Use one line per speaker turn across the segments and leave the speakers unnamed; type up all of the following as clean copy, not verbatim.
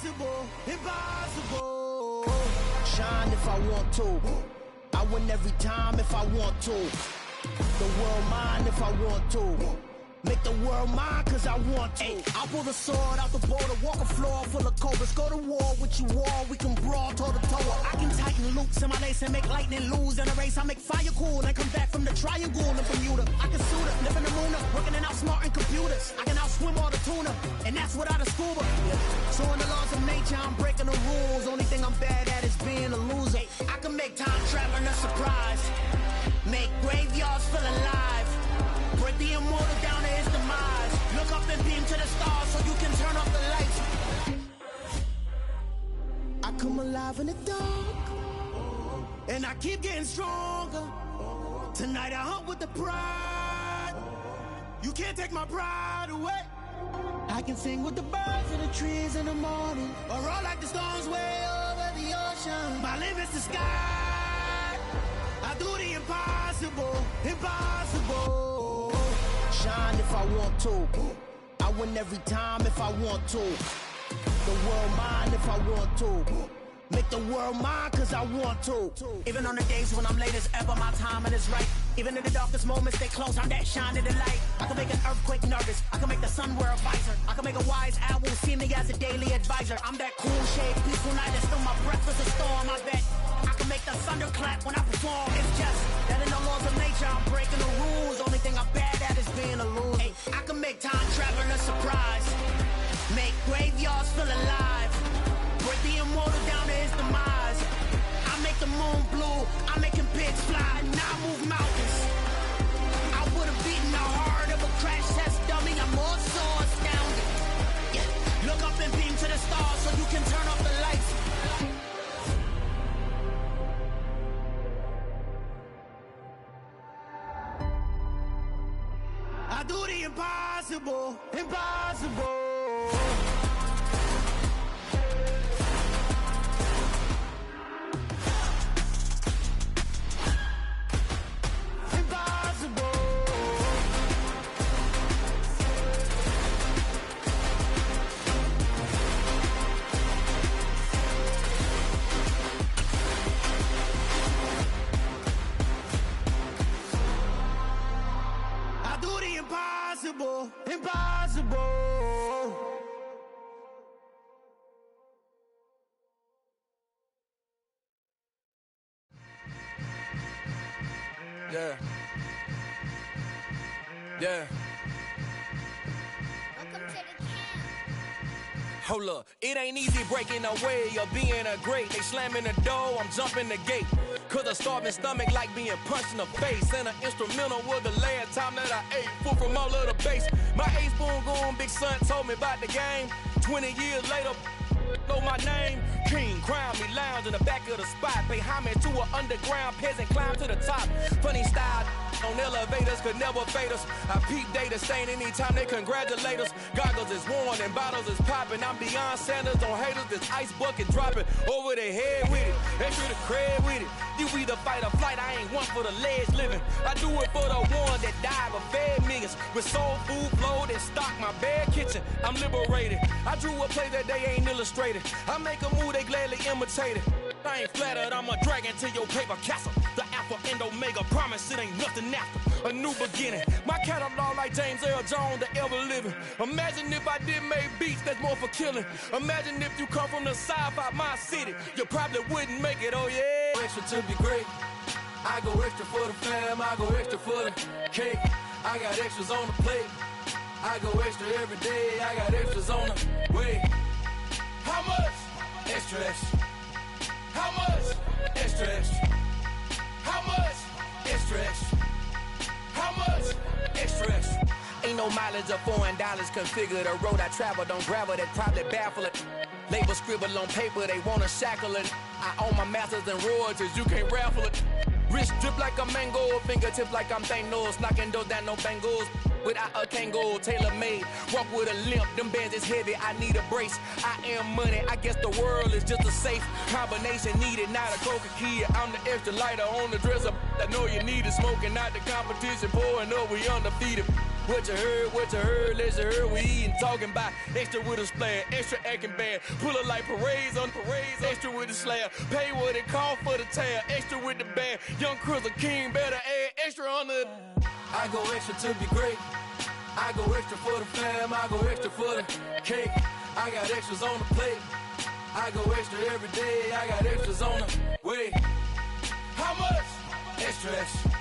impossible, impossible. Shine if I want to. I win every time if I want to. The world mine if I want to. Make the world mine cause I want to. Ay, I'll pull the sword out the border, walk a floor full of cobras. Go to war with you all, we can brawl toe to toe. I can tighten loops in my lace and make lightning lose in a race. I make fire cool and come back from the triangle in Bermuda. I can suit up, live in the moon up, working and outsmarting computers. I can outswim all the tuna, and that's without a scuba. Yeah. So in the laws of nature, I'm breaking the rules. Only thing I'm bad at is being a loser. Ay, I can make time traveling a surprise. Make graveyards feel alive. Break the immortal down to his demise. Look up and beam to the stars so you can turn off the lights. I come alive in the dark, and I keep getting stronger. Tonight I hunt with the pride. You can't take my pride away. I can sing with the birds in the trees in the morning, or roll like the storms way over the ocean. My limit's the sky. I do the impossible, impossible. Shine if I want to. I win every time if I want to. The world mine if I want to. Make the world mine cause I want to. Even on the days when I'm late as ever, my timing is right. Even in the darkest moments, stay close, I'm that shine in the light. I can make an earthquake nervous, I can make the sun wear a visor. I can make a wise owl see me as a daily advisor. I'm that cool shade, peaceful night, and still my breath is a storm. I bet I can make the thunder clap when I perform. It's just that in the laws of nature, I'm breaking the rules. Only thing I'm bad at is being a loser. Ay, I can make time traveling a surprise. Make graveyards feel alive. Break the immortal down to his demise. I make the moon blue, I make him pigs fly, and I move mountains. I would've beaten the heart of a crash test dummy. I'm more so astounded. Yeah. Look up and beam to the stars so you can turn off the lights. I do the impossible, impossible. Impossible, impossible.
Yeah. Yeah.
Welcome to the camp.
Hold up, it ain't easy breaking away or being a great. They slamming the door, I'm jumping the gate. Cause a starving stomach like being punched in the face. And an instrumental was the last time that I ate food from all of the bass. My A-spoon going big son told me about the game. 20 years later, know my name. King, crown me, lounge in the back of the spot. Pay homage to an underground peasant, climb to the top. Funny style on elevators could never fade us. I peep data stain anytime they congratulate us. Goggles is worn and bottles is popping. I'm beyond Sanders on haters, this ice bucket dropping over their head with it. Extra the cred with it. You either fight or flight, I ain't one for the ledge living. I do it for the one that died but fed millions. With soul food flowed and stocked my bare kitchen. I'm liberated. I drew a play that they ain't illustrated. I make a move, they gladly imitate it. I ain't flattered, I'm a dragon to your paper castle. The Alpha and Omega, promise it ain't nothing after. A new beginning. My catalog like James Earl Jones, the ever living. Imagine if I did make beats that's more for killing. Imagine if you come from the sci-fi, my city. You probably wouldn't make it, oh yeah.
Extra to be great. I go extra for the fam, I go extra for the cake. I got extras on the plate. I go extra every day, I got extras on the way. How much? Extra, extra. How much? Extra, extra. How much? Extra, extra. How much? Extra, extra.
Ain't no mileage or $4 configure the road I travel. Don't gravel that probably baffle it. Label scribble on paper, they wanna shackle it. I own my masters and royalties, you can't raffle it. Wrist drip like a mango, fingertip like I'm Thanos. Knocking doors down, no bangles. Without a Kango, tailor-made. Walk with a limp, them bands is heavy, I need a brace. I am money, I guess the world is just a safe combination needed, not a coca key. I'm the extra lighter on the dresser. I know you need it, smoking out the competition, pouring up, we undefeated. What you heard, let's hear. We eatin', talking about extra with a splash, extra acting bad. Pull it like parades on parades, extra with the slab. Pay what it cost for the tab, extra with the band. Young Chris, a king, better add extra on the.
I go extra to be great. I go extra for the fam, I go extra for the cake. I got extras on the plate. I go extra every day, I got extras on the way. How much? Extra, extra.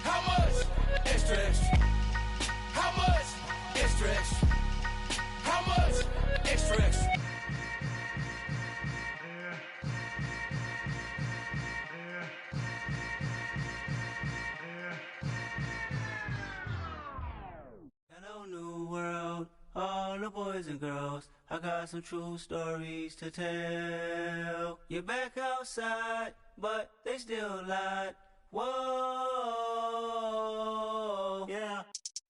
How much? Extra, extra. How much? Extra, extra. How much? Extra, extra.
Hello, new world, all the boys and girls. I got some true stories to tell. You're back outside, but they still lied. Whoa, yeah.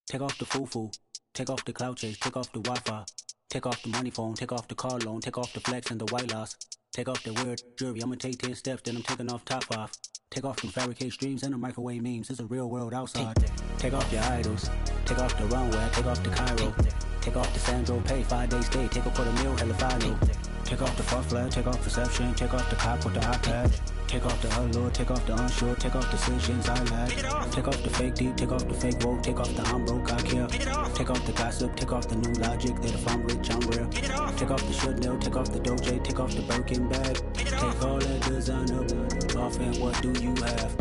Take off the foo-foo, take off the cloud chase, take off the Wi-Fi, take off the money phone, take off the car loan, take off the flex and the white loss, take off the weird jewelry. I'ma take 10 steps, then I'm taking off top 5. Take off the fabricated streams and the microwave memes. It's a real world outside. Take off your idols, take off the runway, take off the Cairo, take off the Sandro pay, 5-day stay, take a $250,000, hella final. Take off the far flag, take off perception, take off the cop with the iPad. Take off the allure, take off the unsure, take off decisions I lack. Take off the fake deep, take off the fake woke, take off the I'm broke, I care. Take off the gossip, take off the new logic that if I'm rich, I'm real. Take off the should know, take off the Doge, take off the Birkin bag. Take all that designer off and what do you have?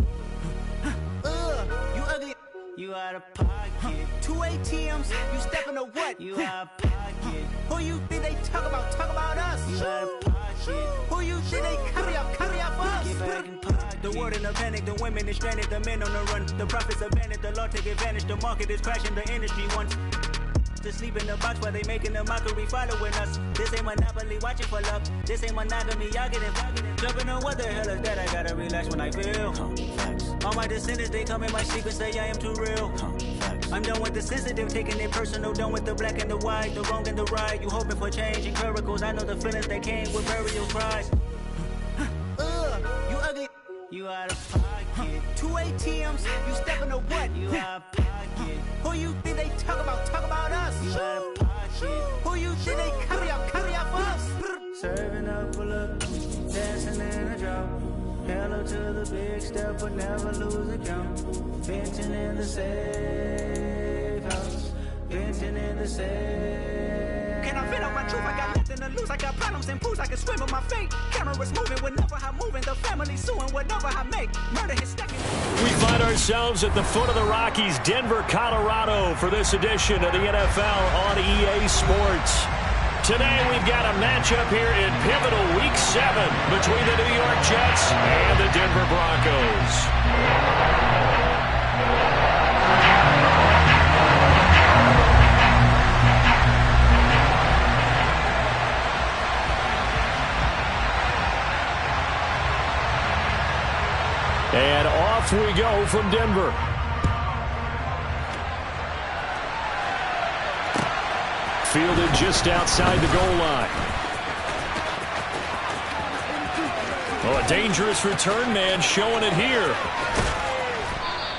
You ugly. You out of pocket. 2 ATMs, you stepping to what? You out of pocket. Who you think they talk about? Talk about us. You out of pocket. Who you think they carry up us? Get back in pocket. The world in a panic, the women is stranded, the men on the run. The profits abandoned, the law take advantage. The market is crashing, the industry wants to sleep in the box while they making a mockery following us. This ain't monopoly, watching for love. This ain't monogamy, y'all get involved. Jumping on what the hell is that? I gotta relax when I feel. All my descendants, they come in my secret, say I am too real. I'm done with the sensitive, taking it personal. Done with the black and the white, the wrong and the right. You hoping for change and miracles. I know the feelings that came with burial cries. You ugly. You out of pocket. 2 ATMs, you stepping to what? You out of pocket. Who you think they talk about? Talk about us. You out of pocket. Who you think they carry up us? Serving up full of dancing in a drop. Hello to the big step, but never lose a count. Venting in the safe house. Venting in the safe. Can I vent out my truth? I got nothing to lose. I got problems and pools. I can swim with my fate. Cameras moving whenever I'm moving. The family suing whatever I make. Murder is stacking.
We find ourselves at the foot of the Rockies, Denver, Colorado, for this edition of the NFL on EA Sports. Today we've got a matchup here in pivotal Week 7 between the New York Jets and the Denver Broncos. And off we go from Denver. Fielded just outside the goal line. Oh, a dangerous return man showing it here.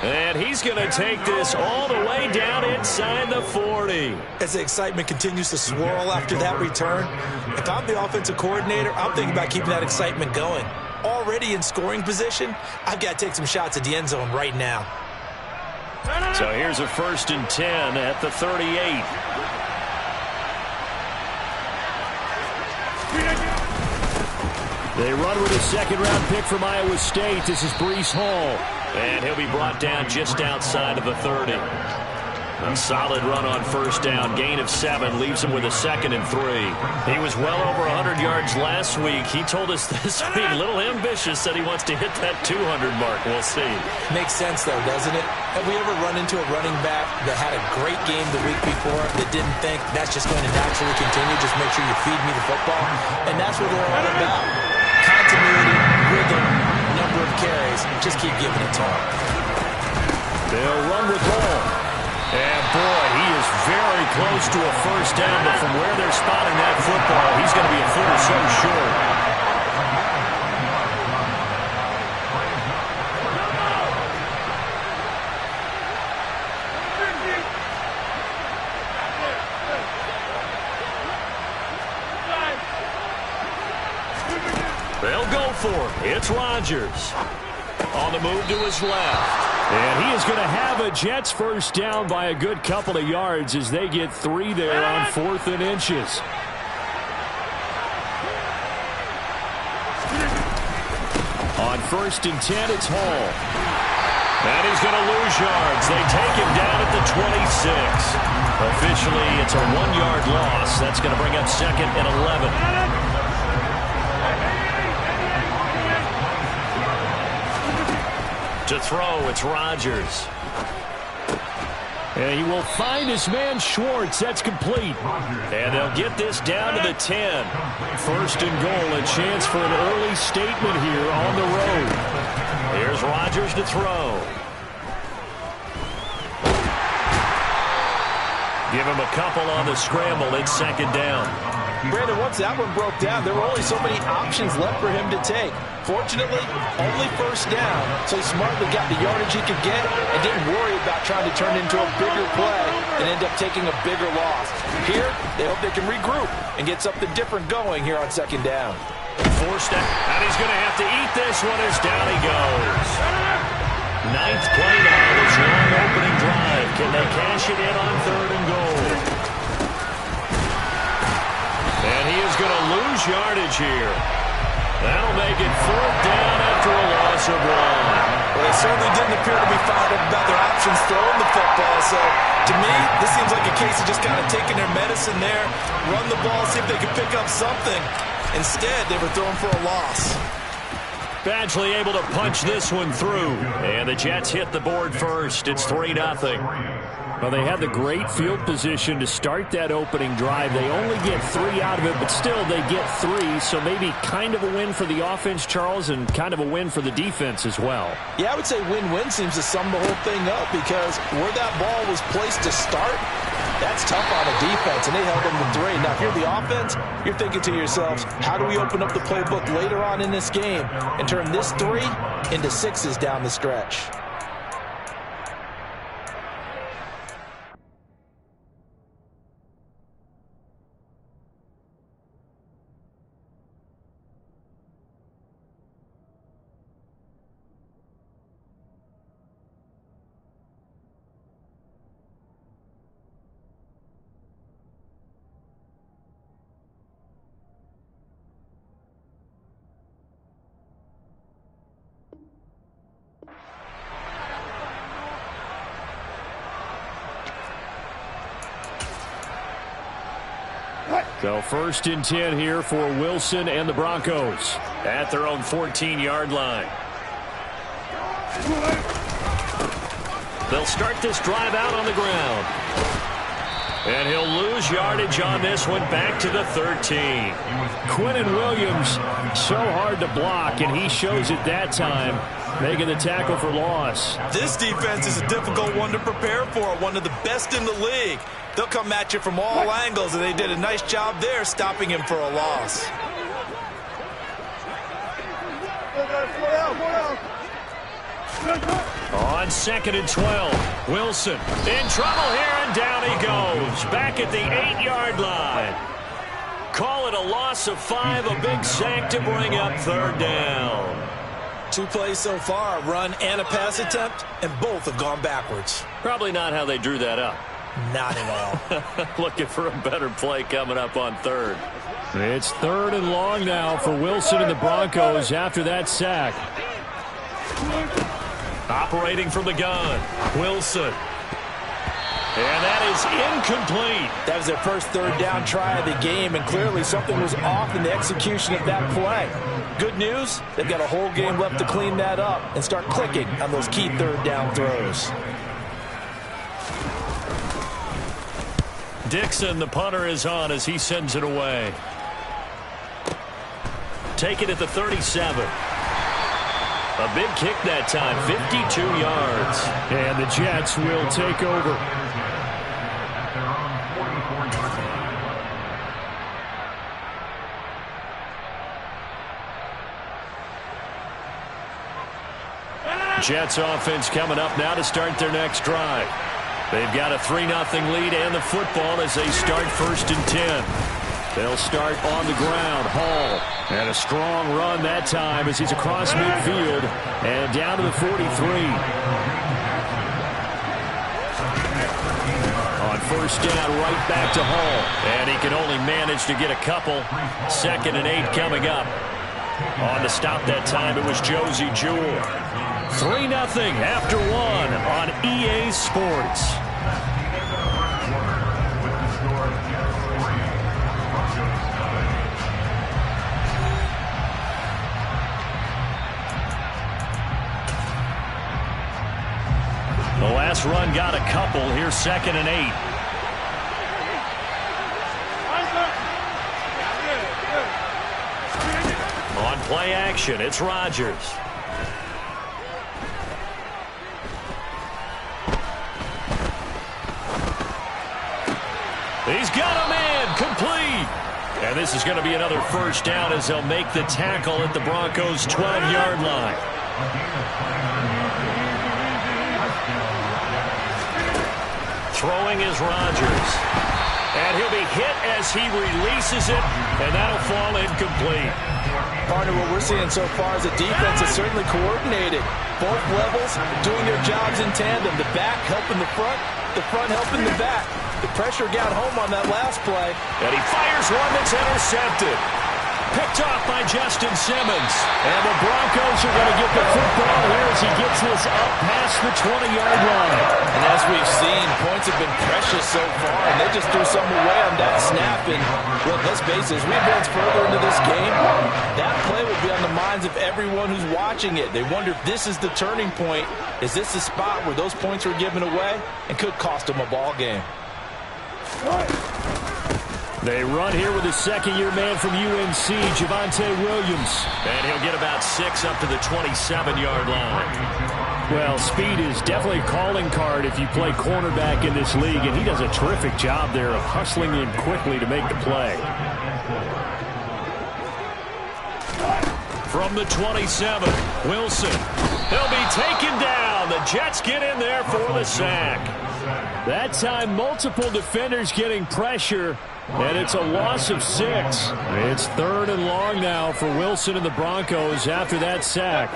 And he's going to take this all the way down inside the 40.
As the excitement continues to swirl after that return, if I'm the offensive coordinator, I'm thinking about keeping that excitement going. Already in scoring position, I've got to take some shots at the end zone right now.
So here's a 1st and 10 at the 38. They run with a 2nd-round pick from Iowa State. This is Breece Hall. And he'll be brought down just outside of the 30. A solid run on 1st down. Gain of 7 leaves him with a 2nd and 3. He was well over 100 yards last week. He told us this week, a little ambitious, said he wants to hit that 200 mark. We'll see.
Makes sense, though, doesn't it? Have we ever run into a running back that had a great game the week before that didn't think that's just going to naturally continue? Just make sure you feed me the football. And that's what they're all about. Continuity, rhythm, number of carries. Just keep giving it to them.
They'll run with ball. And boy, he is very close to a 1st down, but from where they're spotting that football, he's going to be a foot or so short. for it. It's Rodgers. On the move to his left. And he is going to have a Jets first down by a good couple of yards as they get 3 there on 4th and inches. On 1st and 10, it's Hall. And he's going to lose yards. They take him down at the 26. Officially, it's a 1-yard loss. That's going to bring up 2nd and 11. To throw, it's Rodgers. And he will find his man Schwartz. That's complete. And they'll get this down to the 10. 1st and goal, a chance for an early statement here on the road. Here's Rodgers to throw. Give him a couple on the scramble. It's 2nd down.
Brandon, once that one broke down, there were only so many options left for him to take. Fortunately, only 1st down, so he smartly got the yardage he could get and didn't worry about trying to turn it into a bigger play and end up taking a bigger loss. Here, they hope they can regroup and get something different going here on 2nd down.
Forced out, and he's going to have to eat this one as down he goes. 9th play now, this long opening drive. Can they cash it in on 3rd and goal? And he is going to lose yardage here. That'll make it 4th down after a loss of 1.
Well, they certainly didn't appear to be fired up about their options throwing the football. So, to me, this seems like a case of just kind of taking their medicine there, run the ball, see if they can pick up something. Instead, they were throwing for a loss.
Badgley able to punch this one through. And the Jets hit the board first. It's 3-0. Well, they had the great field position to start that opening drive. They only get 3 out of it, but still they get 3. So maybe kind of a win for the offense, Charles, and kind of a win for the defense as well.
Yeah, I would say win-win seems to sum the whole thing up because where that ball was placed to start, that's tough on a defense, and they held them to 3. Now, if you're the offense, you're thinking to yourselves, how do we open up the playbook later on in this game and turn this 3 into 6s down the stretch?
So 1st and 10 here for Wilson and the Broncos at their own 14-yard line. They'll start this drive out on the ground. And he'll lose yardage on this one back to the 13. Quinnen Williams, so hard to block, and he shows it that time, making the tackle for loss.
This defense is a difficult one to prepare for, one of the best in the league. They'll come at you from all angles, and they did a nice job there stopping him for a loss.
On 2nd and 12, Wilson in trouble here, and down he goes. Back at the 8-yard line. Call it a loss of 5, a big sack to bring up 3rd down.
2 plays so far, a run and a pass attempt, and both have gone backwards.
Probably not how they drew that up.
Not at all.
Looking for a better play coming up on 3rd. It's 3rd and long now for Wilson and the Broncos after that sack. Operating from the gun, Wilson. And that is incomplete.
That was their first 3rd down try of the game, and clearly something was off in the execution of that play. Good news, they've got a whole game left to clean that up and start clicking on those key 3rd down throws.
Dixon, the punter, is on as he sends it away. Take it at the 37. A big kick that time, 52 yards. And the Jets will take over. Jets offense coming up now to start their next drive. They've got a 3-0 lead and the football as they start 1st and 10. They'll start on the ground. Hall. And a strong run that time as he's across midfield and down to the 43. On first down, right back to Hall. And he can only manage to get a couple. 2nd and 8 coming up. On to stop that time, it was Josie Jewell. 3-0 after 1 on EA Sports. The last run got a couple. Here's 2nd and 8. On play action, it's Rodgers. He's got a man complete. And this is going to be another first down as they'll make the tackle at the Broncos' 12-yard line. Throwing is Rodgers. And he'll be hit as he releases it, and that'll fall incomplete.
Partner, what we're seeing so far is the defense is certainly coordinated. Both levels doing their jobs in tandem. The back helping the front helping the back. The pressure got home on that last play.
And he fires one that's intercepted. Picked off by Justin Simmons. And the Broncos are going to get the football here as he gets this up past the 20-yard line.
And as we've seen, points have been precious so far, and they just threw some away on that snap. And, look, let's face it, as we advance further into this game, that play will be on the minds of everyone who's watching it. They wonder if this is the turning point. Is this the spot where those points were given away and could cost them a ball game?
They run here with a second-year man from UNC, Javonte Williams. And he'll get about 6 up to the 27-yard line. Well, speed is definitely a calling card if you play cornerback in this league, and he does a terrific job there of hustling in quickly to make the play. From the 27, Wilson. He'll be taken down. The Jets get in there for the sack. That time, multiple defenders getting pressure, and it's a loss of 6. It's 3rd and long now for Wilson and the Broncos after that sack.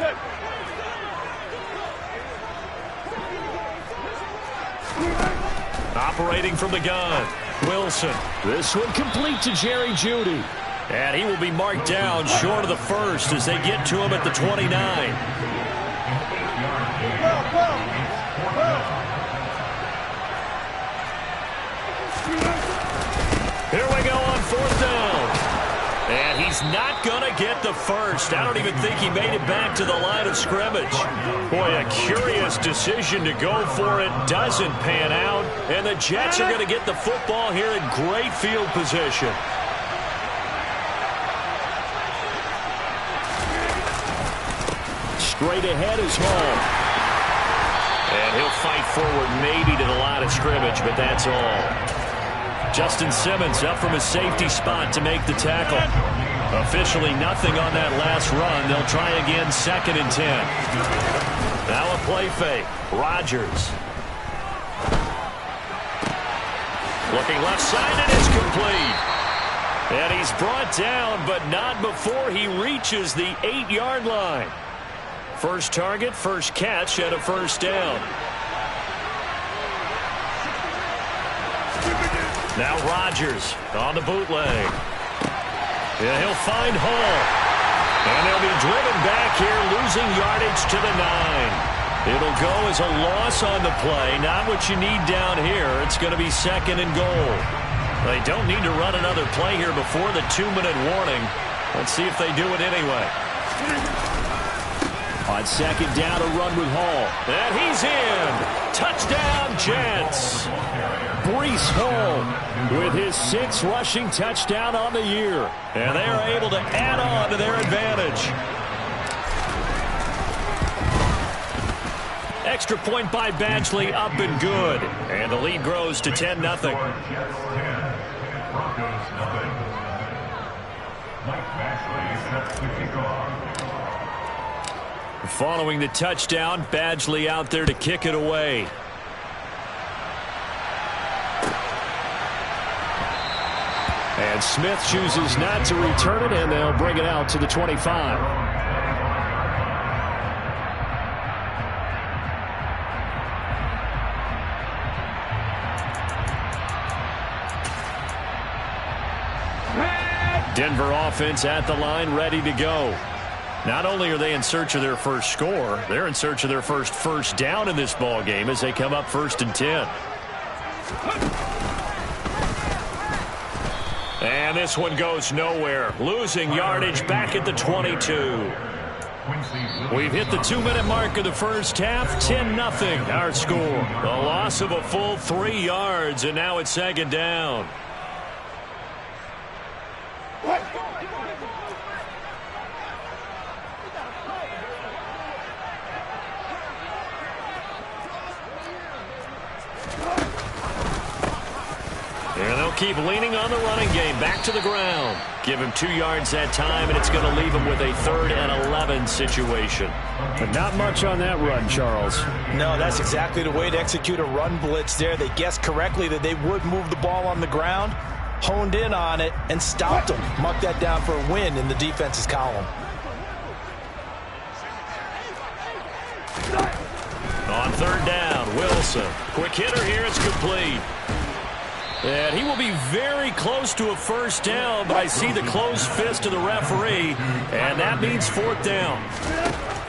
Operating from the gun, Wilson. This one complete to Jerry Jeudy. And he will be marked down short of the first as they get to him at the 29. Here we go on 4th down. And he's not going to get the first. I don't even think he made it back to the line of scrimmage. Boy, a curious decision to go for it. Doesn't pan out. And the Jets are going to get the football here in great field position. Straight ahead is Hall. And he'll fight forward maybe to the line of scrimmage, but that's all. Justin Simmons up from his safety spot to make the tackle. Officially nothing on that last run. They'll try again, 2nd and 10. Now a play fake. Rodgers. Looking left side, and it's complete. And he's brought down, but not before he reaches the 8-yard line. First target, first catch, and a first down. Now Rodgers on the bootleg. Yeah, he'll find Hall. And they'll be driven back here, losing yardage to the 9. It'll go as a loss on the play. Not what you need down here. It's going to be 2nd and goal. They don't need to run another play here before the 2-minute warning. Let's see if they do it anyway. On 2nd down, a run with Hall. And he's in. Touchdown, Jets. Breece Hall with his 6th rushing touchdown on the year. And they are able to add on to their advantage. Extra point by Badgley, up and good. And the lead grows to 10-0. Following the touchdown, Badgley out there to kick it away. And Smith chooses not to return it, and they'll bring it out to the 25. Denver offense at the line, ready to go. Not only are they in search of their first score, they're in search of their first down in this ball game as they come up 1st and 10. And this one goes nowhere. Losing yardage back at the 22. We've hit the 2-minute mark of the first half. 10-0 our score. A loss of a full 3 yards, and now it's 2nd down. And they'll keep leaning on the running game. Back to the ground. Give him 2 yards that time, and it's going to leave him with a 3rd and 11 situation. But not much on that run, Charles.
No, that's exactly the way to execute a run blitz there. They guessed correctly that they would move the ball on the ground, honed in on it, and stopped them. Mark that down for a win in the defense's column.
On 3rd down, Wilson. Quick hitter here, it's complete. And he will be very close to a 1st down, but I see the closed fist of the referee, and that means 4th down.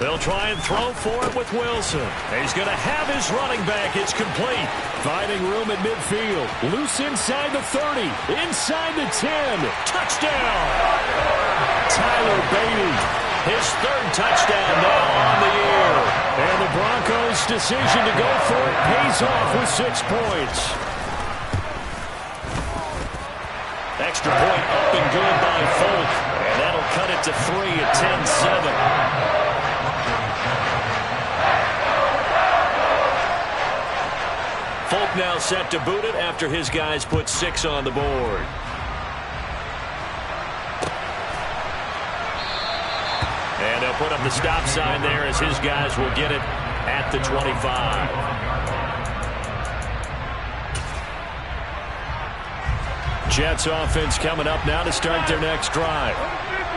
They'll try and throw for it with Wilson. He's going to have his running back. It's complete. Finding room at midfield. Loose inside the 30. Inside the 10. Touchdown! Tyler Beatty. His 3rd touchdown now on the year. And the Broncos' decision to go for it pays off with 6 points. Extra point up and good by Folk. And that'll cut it to 3 at 10-7. Folk now set to boot it after his guys put 6 on the board. And they'll put up the stop sign there as his guys will get it at the 25. Jets offense coming up now to start their next drive.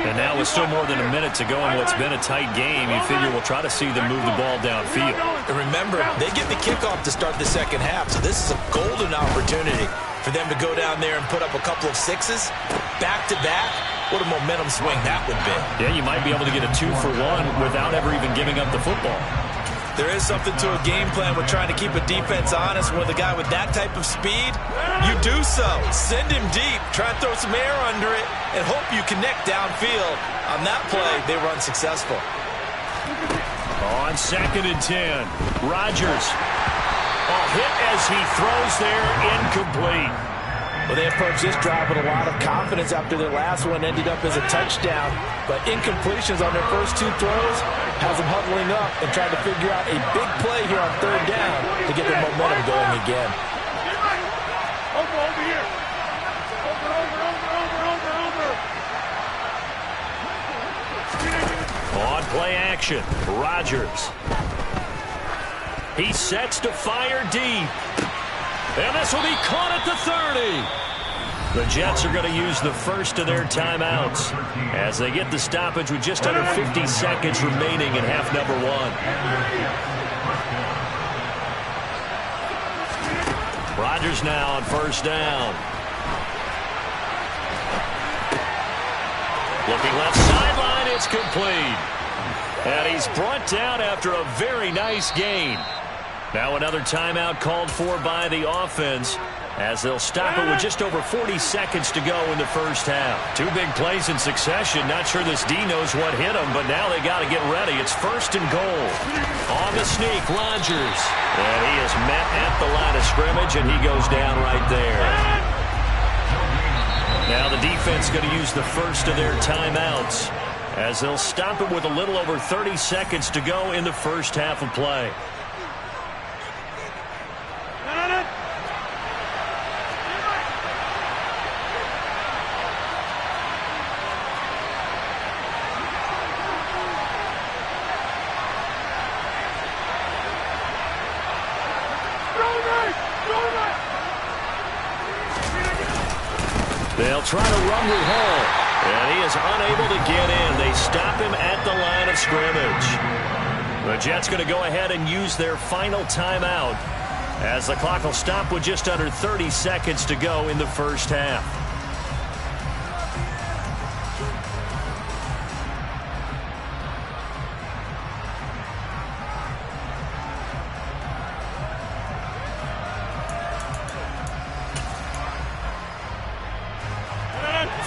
And now with still more than a minute to go in what's been a tight game, you figure we'll try to see them move the ball downfield.
And remember, they get the kickoff to start the 2nd half, so this is a golden opportunity for them to go down there and put up a couple of 6s back-to-back. What a momentum swing that would be.
Yeah, you might be able to get a 2-for-1 without ever even giving up the football.
There is something to a game plan with trying to keep a defense honest. With a guy with that type of speed, you do so. Send him deep, try and throw some air under it, and hope you connect downfield. On that play, they run successful.
On 2nd and 10, Rodgers. A hit as he throws there, incomplete.
Well, they approached this drive with a lot of confidence after their last one ended up as a touchdown. But incompletions on their first 2 throws has them huddling up and trying to figure out a big play here on 3rd down to get their momentum going again.
Over here. Over.
On play action, Rodgers. He sets to fire deep. And this will be caught at the 30. The Jets are going to use the first of their timeouts as they get the stoppage with just under 50 seconds remaining in half number 1. Rodgers now on 1st down. Looking left sideline, it's complete. And he's brought down after a very nice gain. Now another timeout called for by the offense as they'll stop it with just over 40 seconds to go in the first half. 2 big plays in succession. Not sure this D knows what hit him, but now they got to get ready. It's 1st and goal. On the sneak, Rodgers. And he is met at the line of scrimmage, and he goes down right there. Now the defense going to use the first of their timeouts as they'll stop it with a little over 30 seconds to go in the first half of play. They'll They'll try to run with Hall. And he is unable to get in. They stop him at the line of scrimmage. The Jets going to go ahead and use their final timeout as the clock will stop with just under 30 seconds to go in the first half.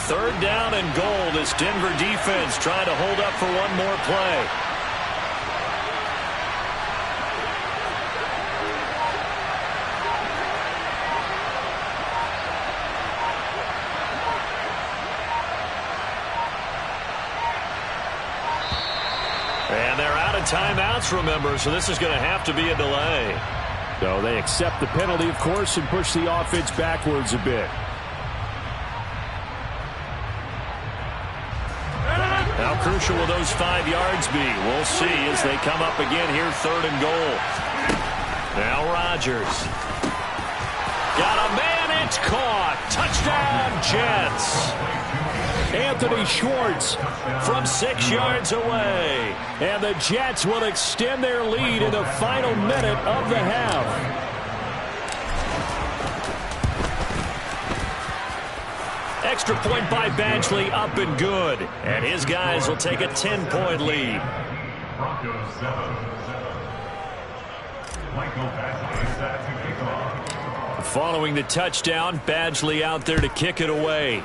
Third down and goal. This Denver defense trying to hold up for one more play. And they're out of timeouts, remember, so this is going to have to be a delay.
So they accept the penalty, of course, and push the offense backwards a bit.
How crucial will those 5 yards be? We'll see as they come up again here, third and goal. Now Rodgers. Got a man, it's caught. Touchdown, Jets.
Anthony Schwartz
From 6 yards away.
and the Jets will extend their lead in the final minute of the half.
Extra point by Badgley, up and good. And his guys will take a 10-point lead. Following the touchdown, Badgley out there to kick it away.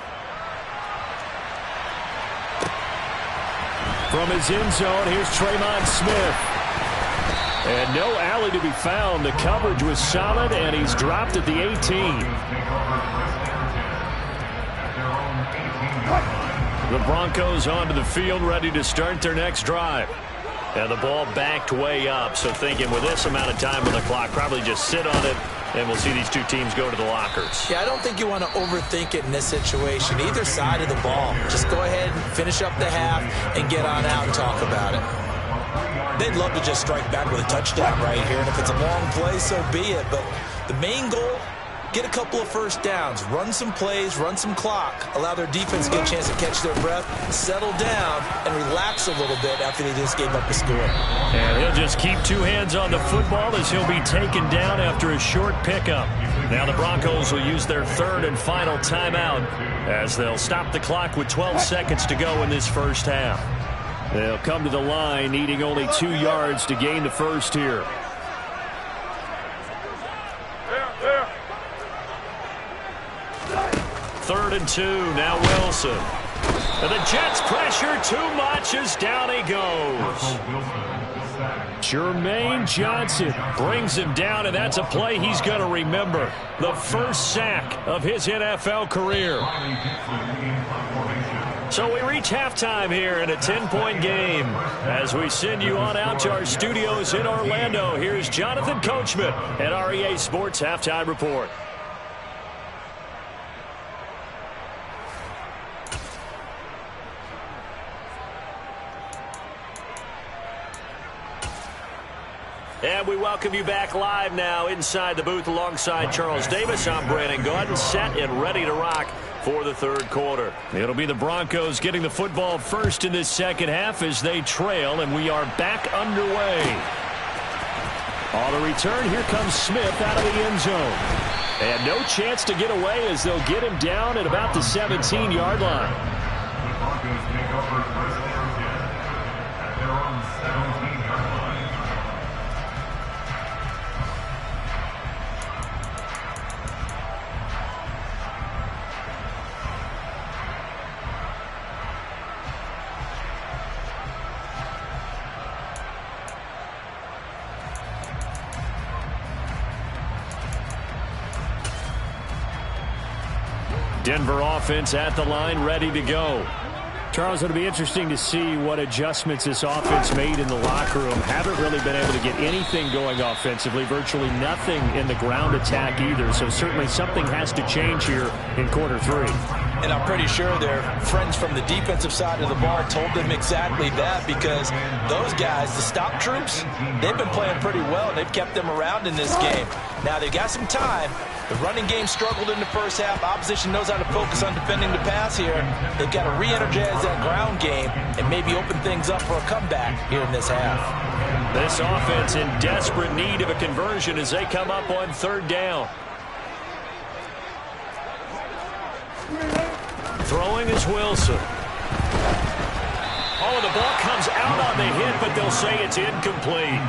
From his end zone, here's Tremont Smith. And no alley to be found. The coverage was solid, and he's dropped at the 18.
The Broncos onto the field, ready to start their next drive. And the ball backed way up, so thinking with this amount of time on the clock, probably just sit on it, and we'll see these two teams go to the lockers.
Yeah, I don't think you want to overthink it in this situation. Either side of the ball. Just go ahead and finish up the half and get on out and talk about it. They'd love to just strike back with a touchdown right here, and if it's a long play, so be it. But the main goal, get a couple of first downs, run some plays, run some clock, allow their defense to get a chance to catch their breath, settle down, and relax a little bit after they just gave up a score.
And he'll just keep 2 hands on the football as he'll be taken down after a short pickup. Now the Broncos will use their third and final timeout as they'll stop the clock with 12 seconds to go in this first half.
They'll come to the line needing only 2 yards to gain the first here.
Third and 2, now Wilson. And the Jets pressure too much as down he goes.
Jermaine Johnson
Brings him down, and that's a play he's going to remember. The first sack of his NFL career. So we reach halftime here in a 10-point game. As we send you on out to our studios in Orlando, here's Jonathan Coachman at REA Sports Halftime Report. And we welcome you back live now inside the booth alongside Charles Davis. I'm Brandon Gordon, set and ready to rock for the third quarter. It'll be the Broncos getting the football first in this second half as they trail, and we are back underway.
On the return, here comes Smith out of the end zone. And no chance to get away as they'll get him down at about the 17-yard line.
The Broncos take over first down again at their own 17-yard line.
Denver offense at the line, ready to go.
Charles, it'll be interesting to see what adjustments this offense made in the locker room. Haven't really been able to get anything going offensively, virtually nothing in the ground attack either. So certainly something has to change here in quarter 3.
And I'm pretty sure their friends from the defensive side of the ball told them exactly that, because those guys, the stop troops, they've been playing pretty well. They've kept them around in this game. Now, they've got some time, The running game struggled in the first half. Opposition knows how to focus on defending the pass here. They've got to re-energize that ground game and maybe open things up for a comeback here in this half.
This offense in desperate need of a conversion as they come up on third down. Throwing is Wilson. Oh, the ball comes out on the hit, but they'll say it's incomplete.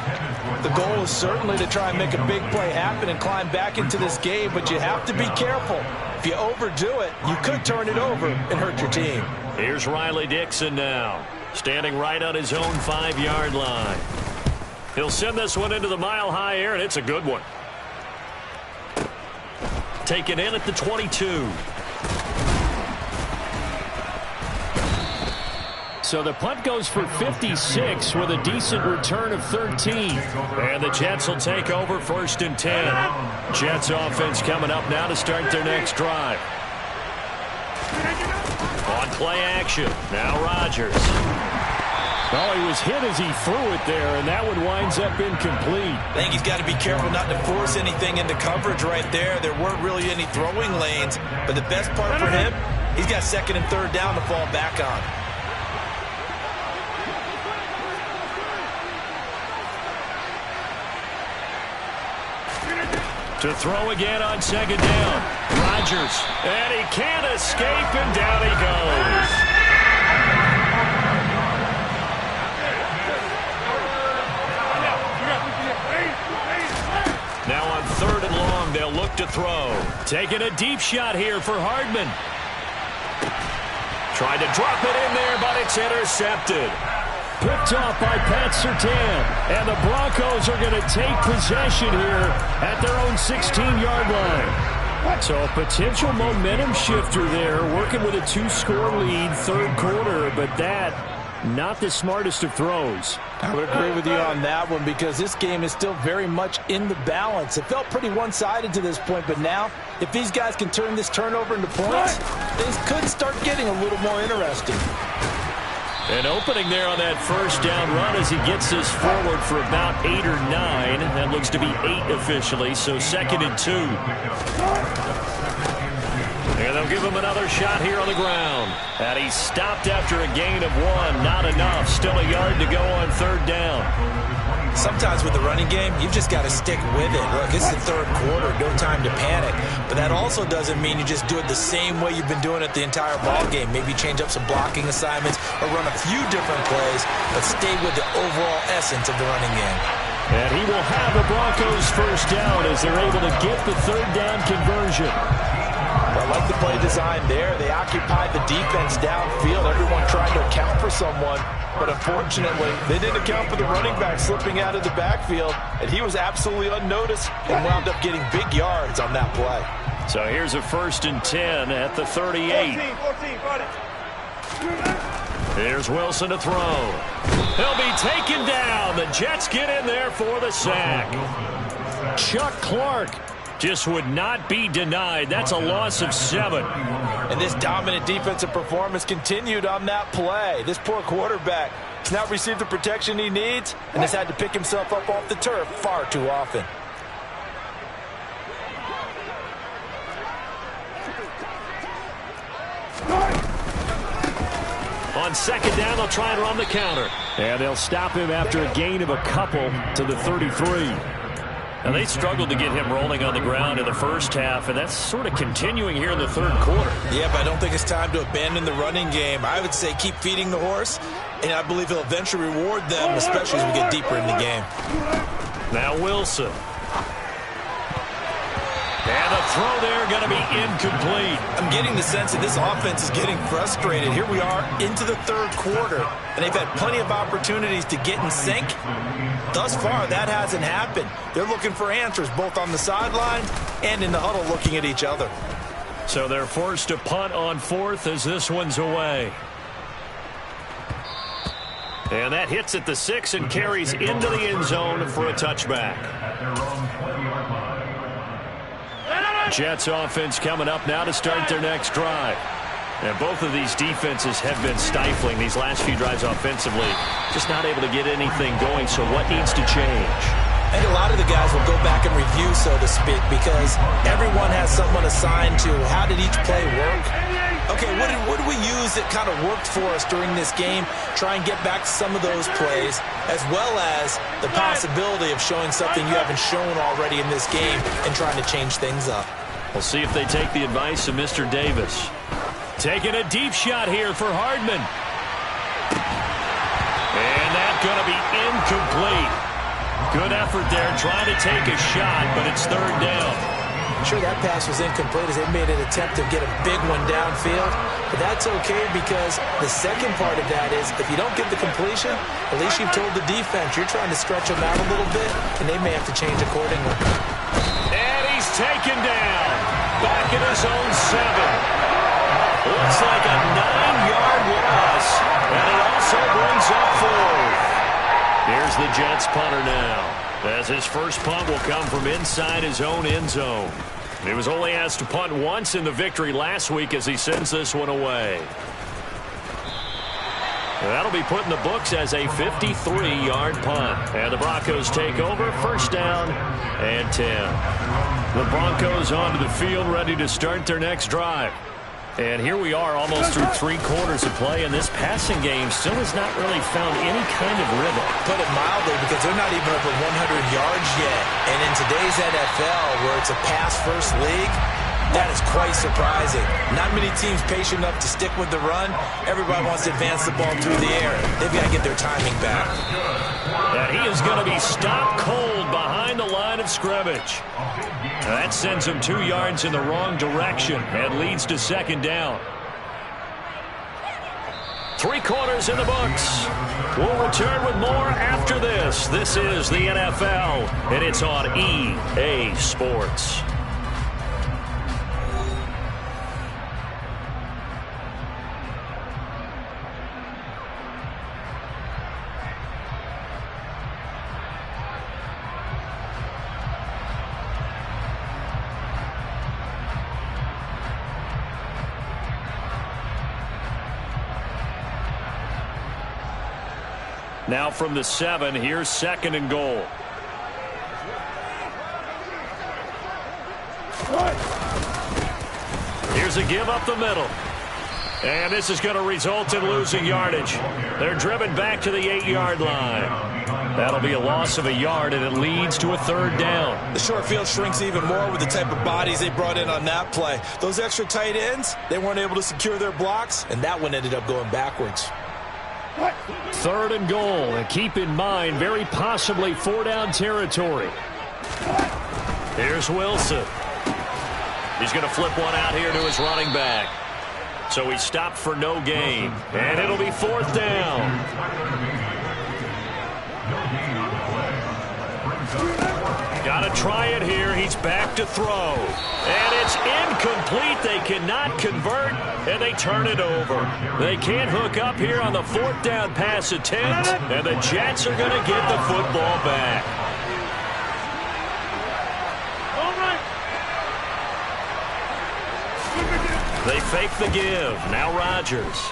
The goal is certainly to try and make a big play happen and climb back into this game, but you have to be careful. If you overdo it, you could turn it over and hurt your team.
Here's Riley Dixon now, standing right on his own 5-yard line. He'll send this one into the mile-high air, and it's a good one. Taken in at the 22. So the punt goes for 56 with a decent return of 13. And the Jets will take over 1st and 10. Jets offense coming up now to start their next drive. On play action. Now Rodgers. Oh, he was hit as he threw it there, and that one winds up incomplete.
I think he's got to be careful not to force anything into coverage right there. There weren't really any throwing lanes, but the best part for him, he's got 2nd and 3rd down to fall back on.
To throw again on 2nd down. Rodgers. And he can't escape, and down he goes. Now on 3rd and long, they'll look to throw. Taking a deep shot here for Hardman. Tried to drop it in there, but it's intercepted. Picked off by Pat Surtain. And the Broncos are going to take possession here at their own 16-yard line. So a potential momentum shifter there, working with a 2-score lead, 3rd quarter, but that, not the smartest of throws.
I would agree with you on that one because this game is still very much in the balance. It felt pretty one-sided to this point, but now, if these guys can turn this turnover into points, things could start getting a little more interesting.
An opening there on that 1st down run as he gets this forward for about 8 or 9. That looks to be 8 officially, so 2nd and 2. And they'll give him another shot here on the ground. And he's stopped after a gain of 1. Not enough. Still a yard to go on 3rd down.
Sometimes with the running game, you've just got to stick with it. Look, it's the 3rd quarter, no time to panic. But that also doesn't mean you just do it the same way you've been doing it the entire ball game. Maybe change up some blocking assignments or run a few different plays, but stay with the overall essence of the running game.
And he will have the Broncos 1st down as they're able to get the 3rd down conversion.
I like the play design there. They occupied the defense downfield. Everyone tried to account for someone, but unfortunately, they didn't account for the running back slipping out of the backfield, and he was absolutely unnoticed and wound up getting big yards on that play.
So here's a 1st and 10 at the 38. 14. Here's Wilson to throw. He'll be taken down. The Jets get in there for the sack. Chuck Clark just would not be denied. That's a loss of 7.
And this dominant defensive performance continued on that play. This poor quarterback has not received the protection he needs and has had to pick himself up off the turf far too often.
On 2nd down, they'll try and run the counter. And they'll stop him after a gain of a couple to the 33. And they struggled to get him rolling on the ground in the first half, and that's sort of continuing here in the 3rd quarter.
Yeah, but I don't think it's time to abandon the running game. I would say keep feeding the horse, and I believe he'll eventually reward them, especially as we get deeper in the game.
Now Wilson. And the throw there going to be incomplete.
I'm getting the sense that this offense is getting frustrated. Here we are into the 3rd quarter, and they've had plenty of opportunities to get in sync. Thus far, that hasn't happened. They're looking for answers both on the sideline and in the huddle looking at each other.
So they're forced to punt on 4th as this one's away. And that hits at the 6 and carries into the end zone for a touchback. Jets offense coming up now to start their next drive. And both of these defenses have been stifling these last few drives offensively. Just not able to get anything going, so what needs to change?
I think a lot of the guys will go back and review, so to speak, because everyone has someone assigned to how did each play work. Okay, what did we use that kind of worked for us during this game? Try and get back to some of those plays, as well as the possibility of showing something you haven't shown already in this game and trying to change things up.
We'll see if they take the advice of Mr. Davis. Taking a deep shot here for Hardman. And that's going to be incomplete. Good effort there, trying to take a shot, but it's third down.
Sure, that pass was incomplete as they made an attempt to get a big one downfield, but that's okay because the second part of that is if you don't get the completion, at least you've told the defense you're trying to stretch them out a little bit, and they may have to change accordingly.
And he's taken down, back in his own 7. Looks like a 9-yard loss, and it also brings up 4. Here's the Jets punter now, as his first punt will come from inside his own end zone. He was only asked to punt once in the victory last week as he sends this one away. That'll be put in the books as a 53-yard punt. And the Broncos take over, first down and 10. The Broncos onto the field, ready to start their next drive. And here we are almost through 3 quarters of play, and this passing game still has not really found any kind of rhythm.
Put it mildly, because they're not even over 100 yards yet. And in today's NFL, where it's a pass-first league, that is quite surprising. Not many teams patient enough to stick with the run. Everybody wants to advance the ball through the air. They've got to get their timing back.
And he is going to be stopped cold behind the line of scrimmage. That sends him 2 yards in the wrong direction and leads to second down. 3 quarters in the books. We'll return with more after this. This is the NFL, and it's on EA Sports. Now from the 7, here's second and goal. Here's a give up the middle. And this is going to result in losing yardage. They're driven back to the 8-yard line. That'll be a loss of a yard, and it leads to a third down.
The short field shrinks even more with the type of bodies they brought in on that play. Those extra tight ends, they weren't able to secure their blocks, and that one ended up going backwards.
Third and goal, and keep in mind, very possibly 4-down territory. Here's Wilson. He's going to flip one out here to his running back. So he stopped for no gain, and it'll be 4th down. Got to try it here. He's back to throw. And it's incomplete. They cannot convert, and they turn it over. They can't hook up here on the 4th down pass attempt, and the Jets are going to get the football back. They fake the give. Now Rodgers.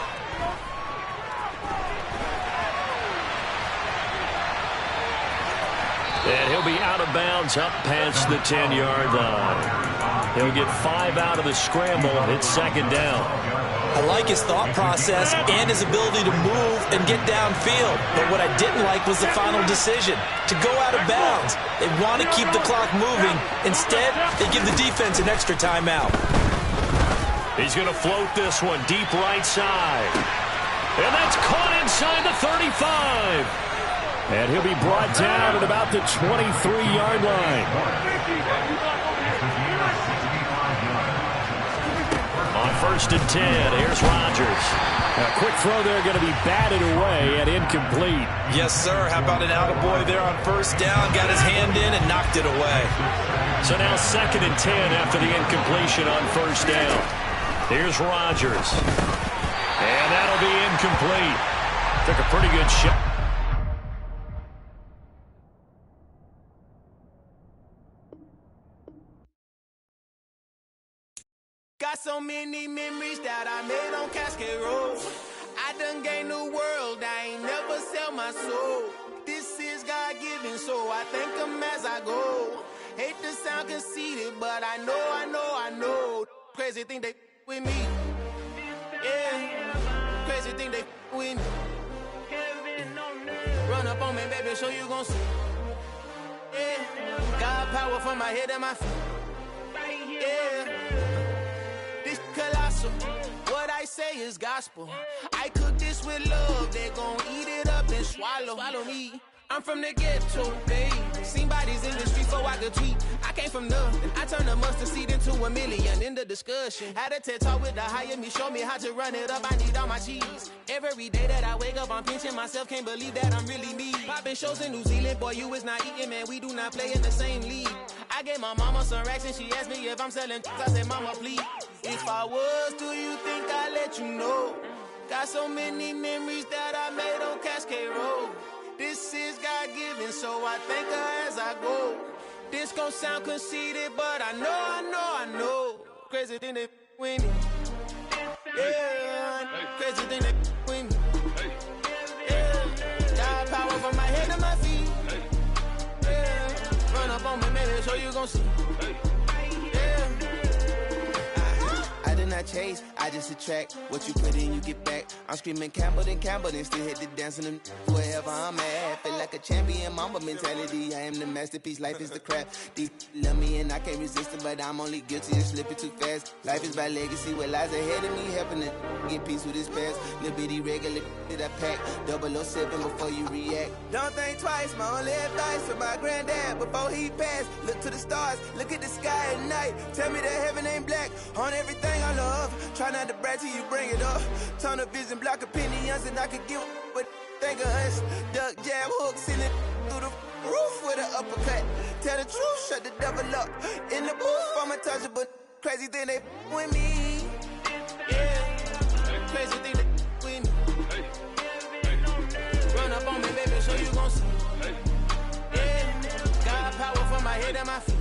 And he'll be out of bounds up past the 10-yard line. He'll get 5 out of the scramble. It's second down.
I like his thought process and his ability to move and get downfield. But what I didn't like was the final decision, to go out of bounds. They want to keep the clock moving. Instead, they give the defense an extra timeout.
He's going to float this one deep right side. And that's caught inside the 35. And he'll be brought down at about the 23-yard line. On 1st and 10, here's Rodgers. A quick throw there going to be batted away and incomplete.
Yes, sir. How about an attaboy there on 1st down? Got his hand in and knocked it away.
So now 2nd and 10 after the incompletion on 1st down. Here's Rodgers. And that'll be incomplete. Took a pretty good shot.
Got so many memories that I made on Cascade Road. I done gained the world, I ain't never sell my soul. This is God given. giving, so I thank him as I go. Hate to sound conceited, but I know. Crazy thing they with me. Yeah, crazy thing they with me. Run up on me, baby, so you gon' see. Yeah, God power from my head and my feet. Yeah, this colossal. What I say is gospel. I cook this with love. They gon' eat it up and swallow me. I'm from the ghetto, babe. Seen bodies in the street so I could tweet. I came from nothing. I turned a mustard seed into a million in the discussion. Had a TED talk with the higher me, show me how to run it up. I need all my cheese. Every day that I wake up, I'm pinching myself. Can't believe that I'm really me. Popping shows in New Zealand, boy, you is not eating, man. We do not play in the same league. I gave my mama some racks and she asked me if I'm selling. I said, mama, please. If I was, do you think I'd let you know? Got so many memories that I made on Cascade Road. This is God-given, so I thank her as I go. This gon' sound conceited, but I know. Crazy thing they with me. Yeah, crazy thing they with me. Yeah, God power from my head to my feet. Yeah, run up on me, baby, so you gon' see. Yeah. I did not chase, I just attract. What you put in, you get back. I'm screaming Campbell, then still hit the dance and wherever I'm at. Feel like a champion, mamba mentality. I am the masterpiece, life is the crap. Deep love me and I can't resist it, but I'm only guilty of slipping too fast. Life is by legacy, what lies ahead of me, helping to get peace with this past. Little bitty regular that I pack, 007 before you react. Don't think twice, my only advice for my granddad before he passed. Look to the stars, look at the sky at night. Tell me that heaven ain't black on everything I love. Try not to brag till you bring it up. Tunnel vision, block opinions, and I could give what think of us. Duck, jab, hook, send it through the roof with an uppercut. Tell the truth, shut the devil up. In the booth, I'm untouchable. Crazy thing they with me. Yeah, crazy thing they with me. Run up on me, baby, so you gon' see. Yeah, God power from my head and my feet.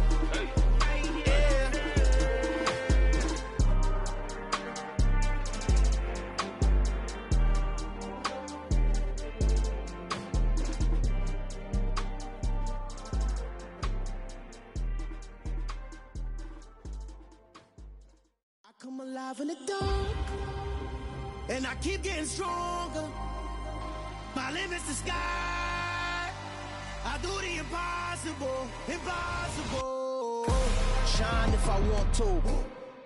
Come alive in the dark, and I keep getting stronger. My limit's the sky. I do the impossible. Shine if I want to.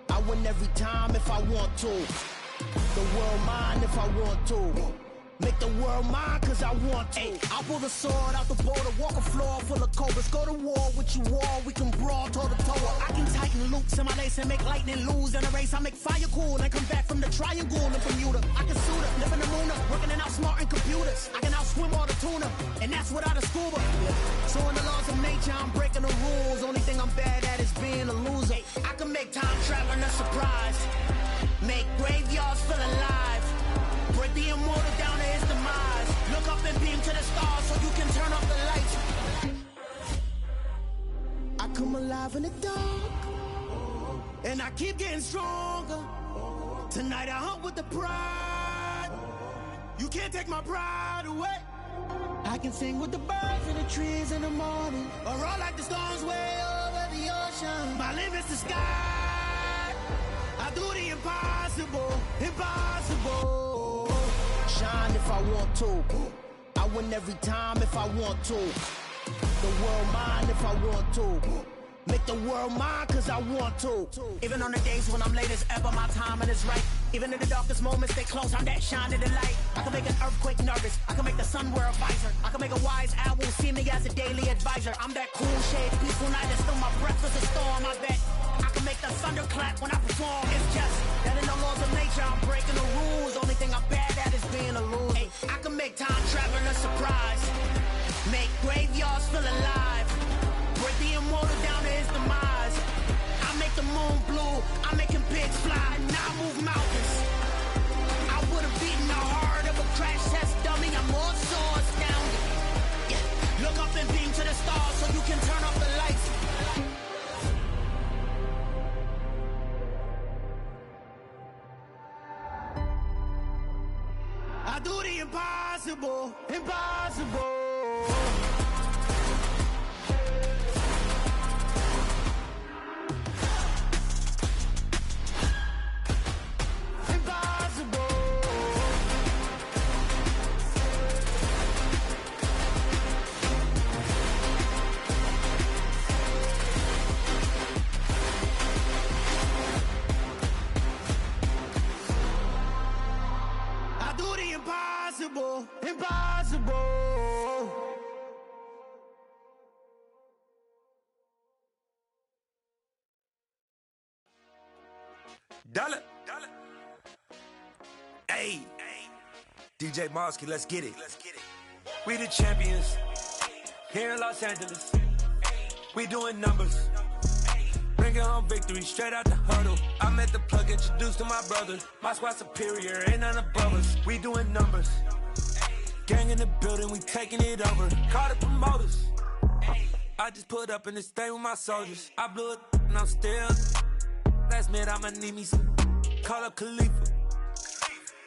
I win every time if I want to. The world mine if I want to. Make the world mine cause I want to. Ay, I'll pull the sword out the border, walk a floor full of cobras. Go to war with you all, we can brawl toe to toe. I can tighten loops in my lace and make lightning lose in a race. I make fire cool and come back from the triangle in Bermuda. I can suit up, live in the moon up, working and outsmarting computers. I can outswim all the tuna, and that's without a scuba. So in the laws of nature, I'm breaking the rules. Only thing I'm bad at is being a loser. I can make time traveling a surprise, make graveyards feel alive. Break the immortal down to his demise. Look up and beam to the stars so you can turn off the lights. I come alive in the dark, and I keep getting stronger. Tonight I hunt with the pride. You can't take my pride away. I can sing with the birds and the trees in the morning, or roll like the storms way over the ocean. My limit's the sky. I do the impossible. Shine if I want to. I win every time if I want to. The world mine if I want to. Make the world mine cause I want to. Even on the days when I'm late as ever, my timing is right. Even in the darkest moments, they close, I'm that shine in the light. I can make an earthquake nervous, I can make the sun wear a visor. I can make a wise owl see me as a daily advisor. I'm that cool shade, peaceful night, and still my breath is a storm, I bet. I can make the thunder clap when I perform. It's just that in the laws of nature, I'm breaking the rules. Only thing I'm bad at is being a loser. Ay, I can make time traveling a surprise, make graveyards feel alive. Break the immortal down to his demise. I make the moon blue, I'm making pigs fly. Now I move mountains. I would have beaten the heart of a crash test dummy. I'm more so astounded. Yeah. Look up and beam to the stars so you can turn off the lights. I do the impossible. impossible, impossible.
Dollar. Hey, DJ Mosky, let's get it. We the champions here in Los Angeles. We doing numbers. Bringing home victory straight out the huddle. I'm at the plug, introduced to my brother. My squad superior, ain't none above us. We doing numbers. Gang in the building, we taking it over. Call the promoters. I just put up in this thing with my soldiers. I blew it and I'm still. Last minute I'ma need me some. Call up Khalifa.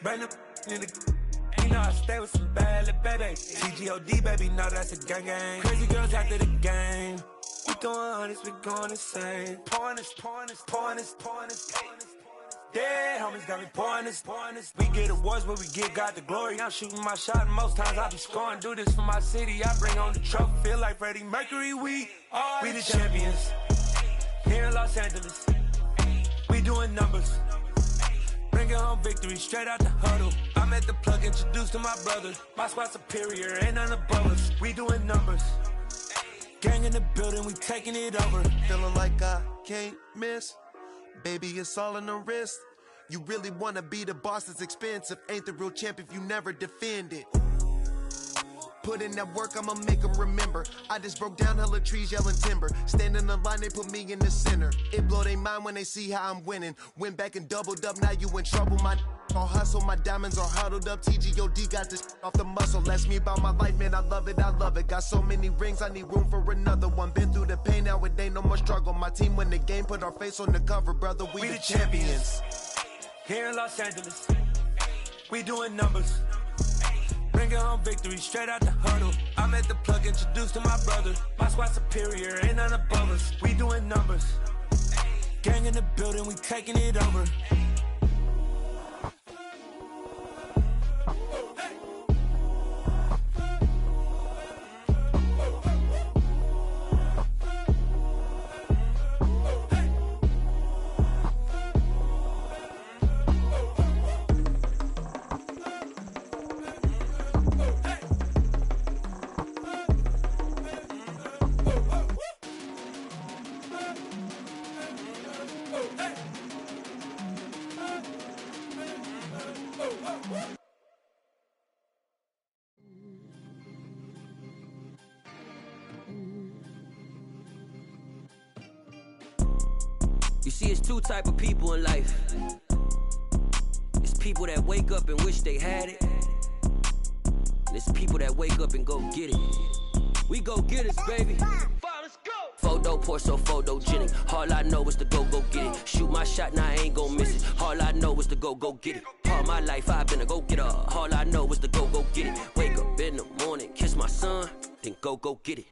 Bring up in the. You know I stay with some bad little baby. TGOD baby, know that's a gang gang. Crazy girls after the game. We going honest, we going insane. Pouring this. Yeah, homies got me pouring this. We get awards, but we give God the glory. I'm shooting my shot, and most times I be scoring. Do this for my city, I bring on the trophy. Feel like Freddie Mercury, we the champions. Here in Los Angeles, we doing numbers. Bringing home victory straight out the huddle. I'm at the plug, introduced to my brother. My squad superior, ain't none above us. We doing numbers. Gang in the building, we taking it over.
Feeling like I can't miss. Baby, it's all in the wrist. You really wanna be the boss, it's expensive. Ain't the real champ if you never defend it. Put in that work, I'ma make them remember. I just broke down hella trees, yelling timber. Stand in the line, they put me in the center. It blow their mind when they see how I'm winning. Went back and doubled up, now you in trouble. My all hustle, my diamonds are huddled up. TGOD got this off the muscle. Ask me about my life, man, I love it. Got so many rings, I need room for another one. Been through the pain, now it ain't no more struggle. My team win the game, put our face on the cover, brother. We the champions.
Here in Los Angeles, we doing numbers. Bringing home victory straight out the huddle. I'm at the plug, introduced to my brother. My squad superior, ain't none above us. We doing numbers. Gang in the building, we taking it over.
You see, it's two type of people in life. It's people that wake up and wish they had it. And it's people that wake up and go get it. We go get it, baby. Photo poor, so photogenic. All I know is to go get it. Shoot my shot, now I ain't gon' miss it. All I know is to go get it. All my life I've been a go-getter. All I know is to go get it. Wake up in the morning, kiss my son, then go get it.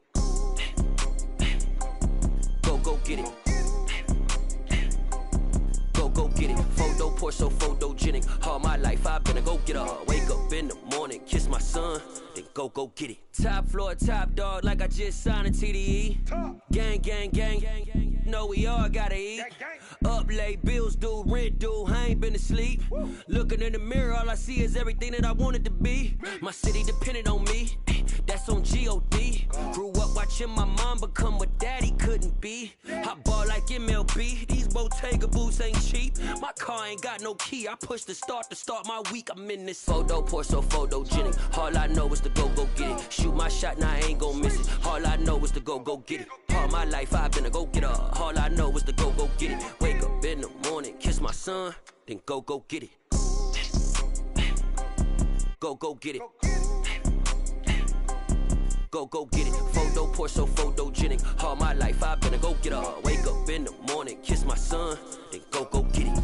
Go get it. Go get it. Photo poor, so photogenic. All my life I've been a go-getter. Wake up in the morning, kiss my son, then go get it. Top floor, top dog, like I just signed a TDE. Gang. Know we all gotta eat. Up late, bills due, rent due, I ain't been asleep. Looking in the mirror, all I see is everything that I wanted to be. My city depended on me, that's on G.O.D. Grew up watching my mom become what daddy couldn't be. I ball like MLB, these Bottega boots ain't cheap. My car ain't got no key, I push the start to start my week. I'm in this photo poor, so photogenic. All I know is to go get it. Shoot my shot, now I ain't gon' miss it. All I know is to go get it. All my life I've been a go-getter. All I know is to go get it. Wake up in the morning, kiss my son, then go get it. Go get it. Go get it. Photo poor, so photogenic. All my life I've been a go-getter. Wake up in the morning, kiss my son, then go get it.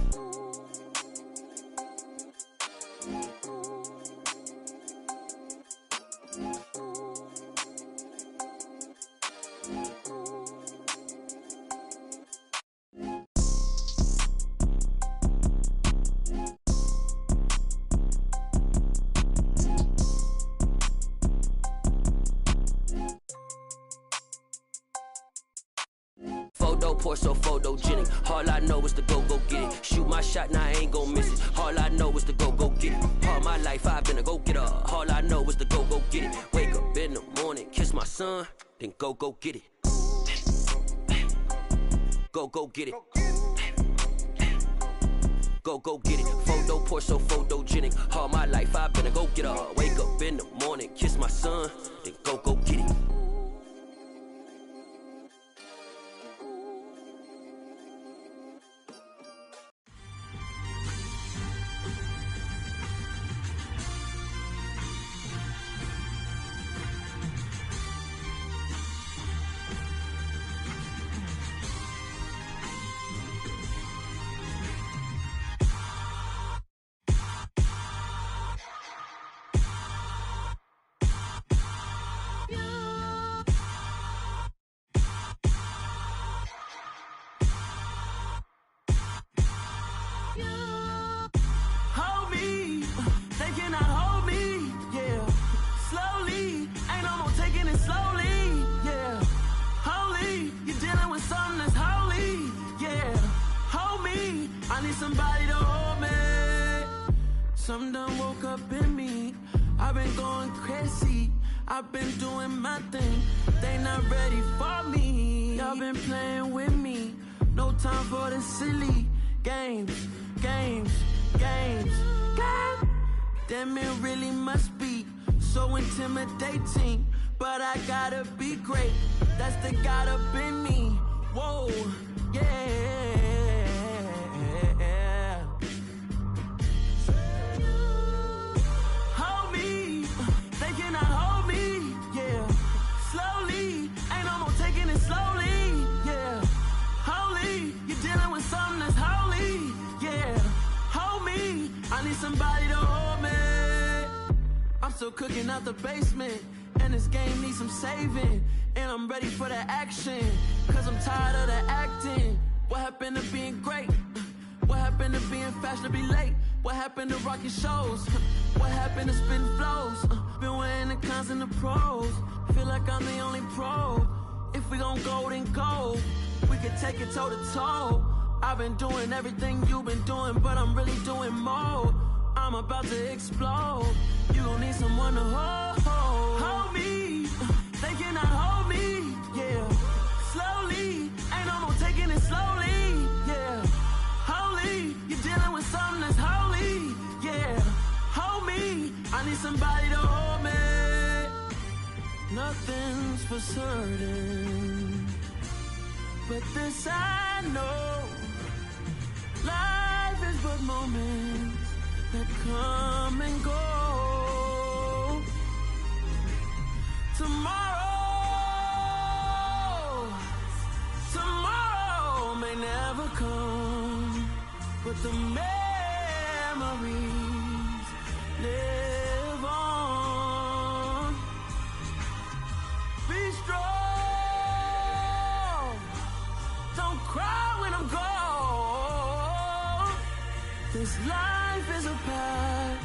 Photo, Porsche, photogenic. All I know is to go get it. Shoot my shot, now I ain't gon' miss it. All I know is to go get it. All my life I've been a go-getter. All I know is to go get it. Wake up in the morning, kiss my son, then go get it. Go get it. Go get it. Photo, Porsche, photogenic. All my life I've been a go-getter. Wake up in the morning, kiss my son, then go get it.
Hold me, they cannot hold me, yeah. Slowly, ain't no more taking it slowly, yeah. Holy, you're dealing with something that's holy, yeah. Hold me, I need somebody to hold me. Something done woke up in me, I've been going crazy. I've been doing my thing, they not ready for me. Y'all been playing with me, no time for the silly games. Damn, it really must be so intimidating, but I gotta be great. That's the God up in me. Whoa, yeah. Hold me, they cannot hold me, yeah. Slowly, ain't no more taking it slowly, yeah. Holy, you're dealing with something that's holy, yeah. Hold me, I need somebody to hold me. I'm still cooking out the basement, and this game needs some saving. And I'm ready for the action, cause I'm tired of the acting. What happened to being great? What happened to being fashionably late? What happened to rocking shows? What happened to spitting flows? Been weighing the cons and the pros. Feel like I'm the only pro. If we gon' go, then go. We can take it toe to toe. I've been doing everything you've been doing, but I'm really doing more. I'm about to explode. You gon' need someone to hold. Hold me, they cannot hold me, yeah. Slowly, ain't no more taking it slowly, yeah. Holy, you're dealing with something that's holy, yeah. Hold me, I need somebody to hold me. Nothing's for certain, but this I know. Life is but moments that come and go. Tomorrow may never come, but the memories live on. Be strong, don't cry when I'm gone. This life is a path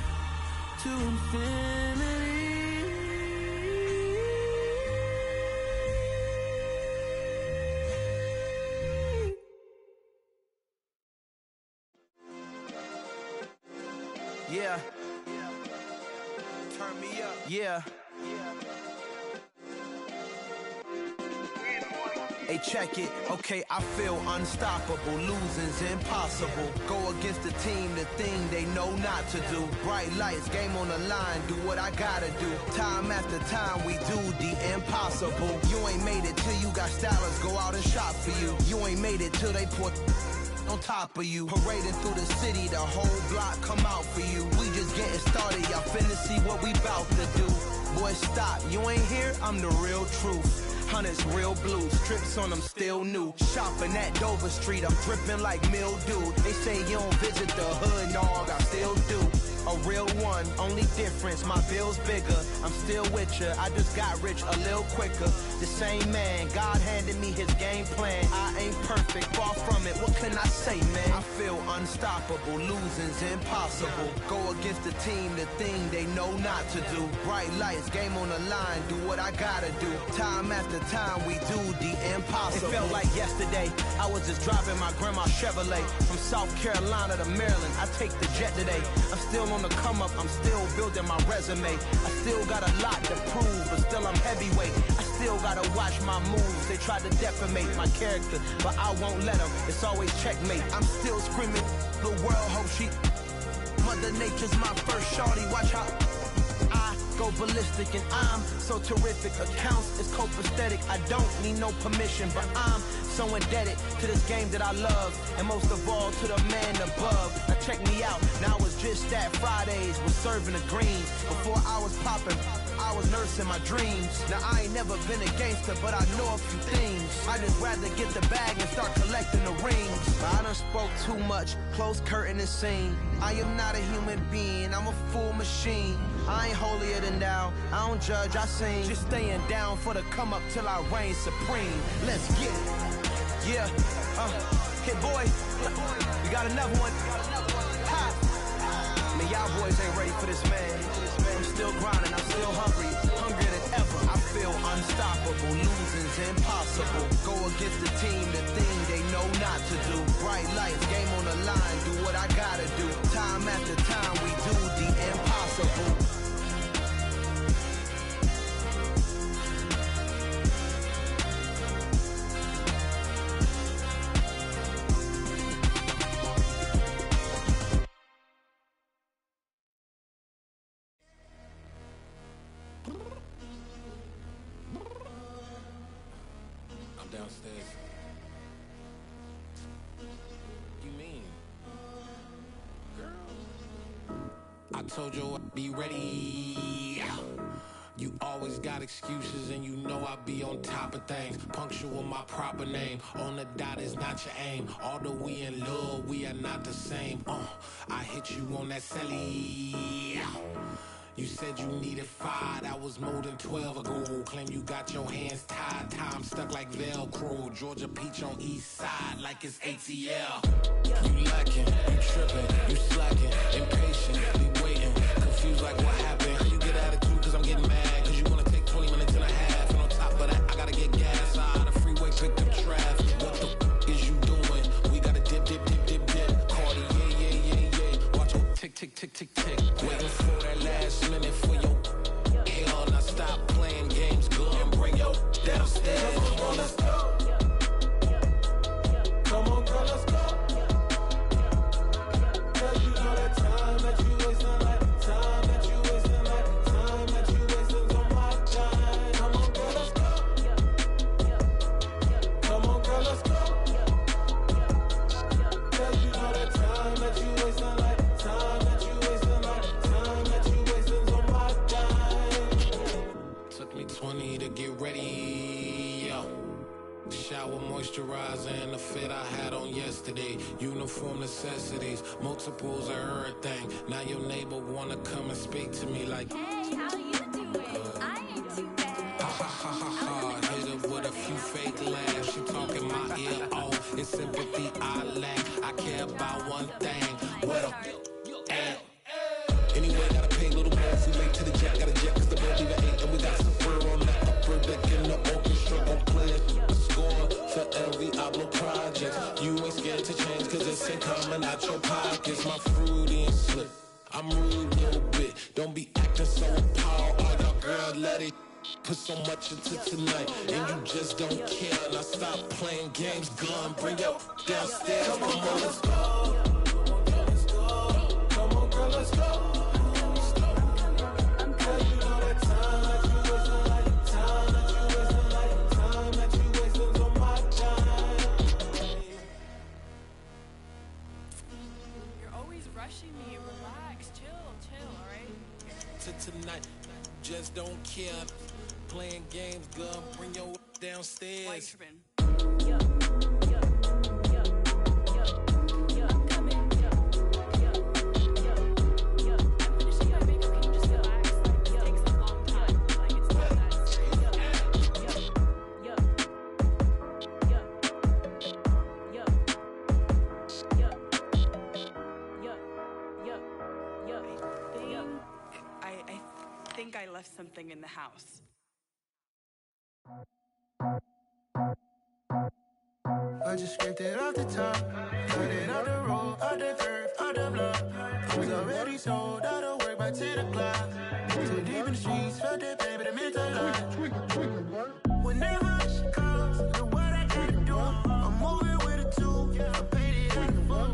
to infinity.
Yeah. Turn me up. Yeah. Hey, check it. Okay, I feel unstoppable. Losing's impossible. Go against the team, the thing they know not to do. Bright lights, game on the line, do what I gotta do. Time after time, we do the impossible. You ain't made it till you got stylists go out and shop for you. You ain't made it till they put on top of you. Parading through the city, the whole block come out for you. We just getting started, y'all finna see what we bout to do. Boy, stop, you ain't here, I'm the real truth. Hunters real blue, strips on them still new. Shopping at Dover Street, I'm dripping like mildew. They say you don't visit the hood, dog, I still do. a real one. Only difference, my bill's bigger. I'm still with ya. I just got rich a little quicker. The same man, God handed me his game plan. I ain't perfect, far from it. What can I say, man? I feel unstoppable. Losing's impossible. Go against the team, the thing they know not to do. Bright lights, game on the line. Do what I gotta do. Time after time, we do the impossible. It felt like yesterday. I was just driving my grandma's Chevrolet from South Carolina to Maryland. I take the jet today. I'm still on the come up. I'm still building my resume. I still got a lot to prove, but still I'm heavyweight. I still gotta watch my moves. They tried to defamate my character, but I won't let them. It's always checkmate. I'm still screaming. The world hope she. Mother Nature's my first shorty. Watch how I go ballistic, and I'm so terrific. Accounts is copacetic. I don't need no permission, but I'm so indebted to this game that I love, and most of all to the man above. Now check me out. Now it's just that Fridays was serving the greens. Before I was popping, I was nursing my dreams. Now I ain't never been a gangster, but I know a few things. I just rather get the bag and start collecting the rings. But I done spoke too much. Close curtain and scene. I am not a human being. I'm a full machine. I ain't holier than thou. I don't judge, I sing. Just staying down for the come up till I reign supreme. Let's get it. Yeah. Hit boy. We got another one. Ha. Man, y'all boys ain't ready for this, man. I'm still grinding. I'm still hungry. Hungrier than ever. I feel unstoppable. Losing's impossible. Go against the team, the thing they know not to do. Bright lights, game on the line. Do what I gotta do. Time after time, we do the impossible.
Downstairs. You mean? Girl, I told you I'd be ready. You always got excuses and you know I be on top of things. Punctual my proper name. On the dot is not your aim. Although we in love, we are not the same. I hit you on that celly. You said you needed 5, that was more than 12 ago. Claim you got your hands tied, time stuck like Velcro. Georgia peach on east side like it's ATL. You lacking, you tripping, you slacking, impatient, be waiting, confused like what happened. How you get attitude cause I'm getting mad, cause you wanna take 20 minutes and a half. And on top of that, I gotta get gas out of the freeway, pick up traffic. What the f is you doing? We gotta dip, dip, dip, dip, dip. Cardi, yeah. Watch your tick, tick, tick, tick, tick. Waiting for that last minute for your hell. Now stop playing games, go and bring your downstairs. Come on, let's go. Come on, girl, let's go. Cause you know that time that you wasting, like time that you wasting, like time that you wasting on my time. Come on, girl, let's go. Come on, girl, let's go. Cause you know that time that you wasting, like time that you wasting, like time that you wasting on my time. Took me 20 to get ready, yo. Shower, moisturizer, and the fit I had on yesterday. Uniform necessities, multiples of everything. Now your neighbor wanna come and speak to me like,
hey, how you doing? I ain't too bad.
Ha ha ha ha ha. Hit her with a few fake laughs. She talking my ear off. It's sympathy I lack. I care about one thing. What up? Anyway, gotta pay a little more if we late to the jet. Got a jet cause the boat leave at 8. And we got some fur on the upper deck in the orchestra. Gon' play a score for every Ablo project. You ain't scared to change cause it's ain't coming out your pockets. My fruity and slip. I'm rude a little bit. Don't be acting so appalled. All y'all girl, let it put so much into tonight. And you just don't care. Now stop playing games, gun. Bring your downstairs. Come on, let's go. Come on, girl, let's go.
Me, relax, chill, alright?
To tonight, just don't care. Playing games, gun, bring your downstairs.
Why you tripping? I'm coming.
think I left something in the house.
I just scraped it off the top, cut it off the road, off the curve, off the block. I was already sold out of work by 10 o'clock. Too deep in the streets, felt that pain, but it meant a lot. When that rush comes, know what I gotta do. I'm moving with a two, I paid it out the full.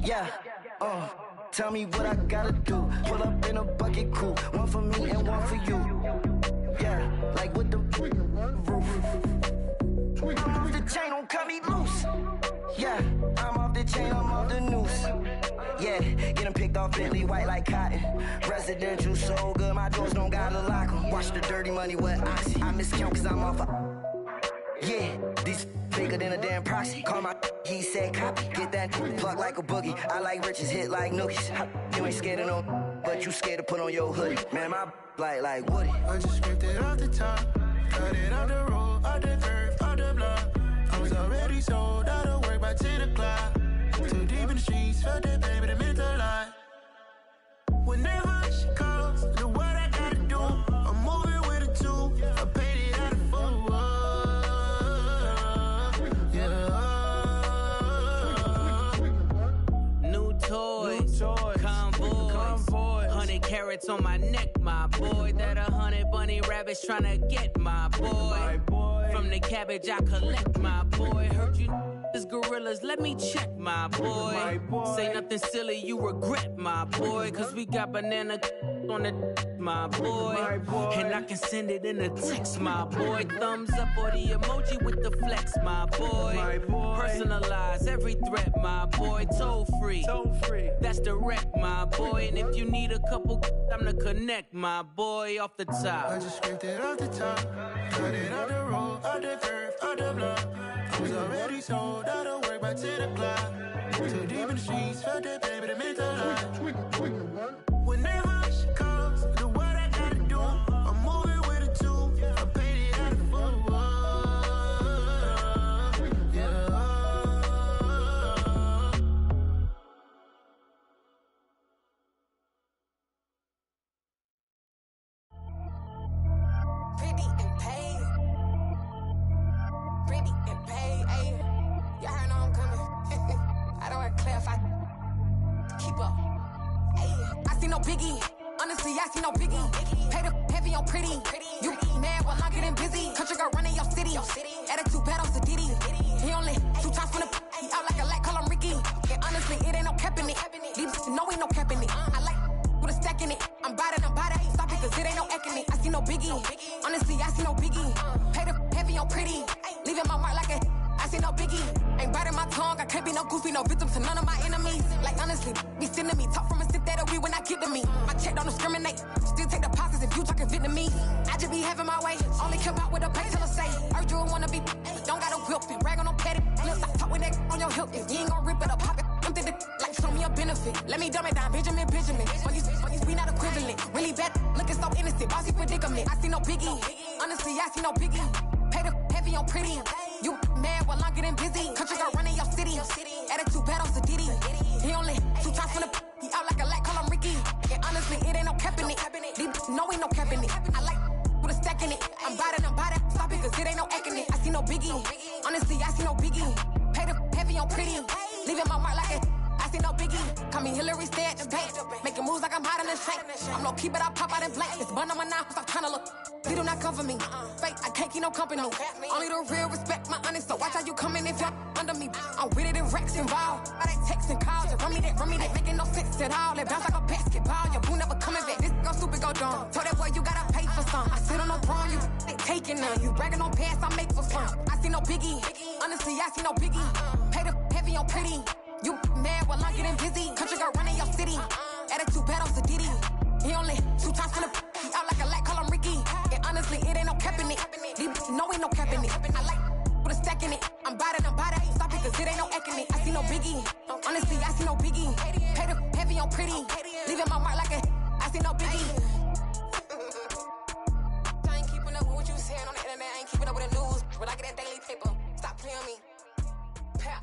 Yeah, tell me what I gotta do. Pull up in a bucket crew, one for me and one for you. Yeah, like with the roof. I'm off the chain, don't cut me loose. Yeah, I'm off the chain, I'm off the noose. Yeah, getting picked off Bentley white like cotton. Residential so good, my doors don't gotta lock 'em. Watch the dirty money with oxy. I miscount cause I'm off yeah, these bigger than a damn proxy. Call my he said copy. Get that plug like a boogie. I like riches, hit like nookies. You ain't scared of no, but you scared to put on your hoodie. Man, my like Woody.
I just scraped it off the top, cut it off the road, off the curve, off the block. I was already sold out of work by 10 o'clock. Too deep in the streets, felt that pain, but it meant a lot. When that rush comes, know what I gotta do. I'm moving with a two, I paid it out of full.
Convoy, 100 carats on my neck, my boy. That 100 bunny rabbits tryna get my boy. From the cabbage I collect, my boy. Heard you is gorillas, let me check, my boy. Say nothing silly, you regret, my boy. Cause we got banana on the my boy. And I can send it in a text, my boy. Thumbs up or the emoji with the flex, my boy. Personalize every threat, my boy. Toll free. That's direct, my boy. And if you need a couple, I'm the connect, my boy. Off the top.
I just scraped it off the top, cut it off the road, off the curve, off the block. I was already sold out of work by 10 o'clock. Too deep in the streets, felt that pain, but it meant a lot. When that rush comes, know what I gotta do. I'm moving with a two, I paid it out of full.
Pretty and paid. Pretty and paid, ayy. Y'all heard know I'm coming. I don't want to clarify. Keep up. Ayy. I see no biggie. Honestly, I see no biggie. Pay the heavy on pretty. You mad while I'm getting busy. Country girl running your city. Attitude bad on Diddy. He only 2 times from the he out like a light, call him Ricky. And honestly, it ain't no cap in it. These no ain't no cap in it. I like with a stack in it. I'm bout it. Stop it, cause it ain't no acting it. I see no biggie. Honestly, I see no biggie. Pay the heavy on pretty. Leaving my mark like a I see no biggie. Ain't biting my tongue. I can't be no goofy, no victim to none of my enemies. Like honestly, be sending me talk from a sip that we when I get to me. My check don't discriminate. Still take deposits if you talking Vietnamese. I just be having my way. Only come out with a pay till I say. Heard you wanna be, don't got no whip and rag on no petty. Flip, stop talk with that on your hip. If you ain't gon' rip it or pop it, I'm thinking like show me a benefit. Let me dumb it down, Benjamin. We not equivalent. Really bad, looking so innocent. Bossy predicament. I see no biggie. Honestly, I see no biggie. Pay the heavy on pretty. You mad while I'm getting busy. Country girl running your city. Attitude bad on Diddy. He only 2 times from the he out like a light, call him Ricky. And honestly, it ain't no cap in it. These no ain't no cap in it. I like with a stack in it. I'm bout it. Stop it, cause it ain't no acting it. I see no biggie. Honestly, I see no biggie. Pay the heavy on pretty. Leaving my mark like a I see no biggie. Call me Hillary, stay at the bank. Making moves like I'm hot in the shank. I'm no keep it, I pop out in blank. It's bun on my knife, stop trying to look. They do not come for me. Fake, I can't keep no company. Only the real respect my honest. So watch how you coming if y'all under me. I'm with it in Rex involved. I they text and calls. Run me that, making no sense at all. It bounce like a basketball. Your boo never coming back. This go stupid, go dumb. Tell that boy you gotta pay for some. I sit on no throne, you they taking none. You bragging on pants, I make for fun. I see no biggie. Honestly, I see no biggie. Pay the heavy on pretty. You mad while I'm getting busy. Country girl running your city. Attitude bad on Diddy. He only 2 times from the he out like a light, call him Ricky. And honestly, it ain't no cap in it. These no ain't no cap in it. I like with a stack in it. I'm bout it. Stop it, cause it ain't no acting it. I see no biggie. Honestly, I see no biggie. Pay the heavy on pretty. Leaving my mark like a I see no biggie. I ain't keeping up with what you saying on the internet. I ain't keeping up with the news. But I get that daily paper. Stop playing me. Pap.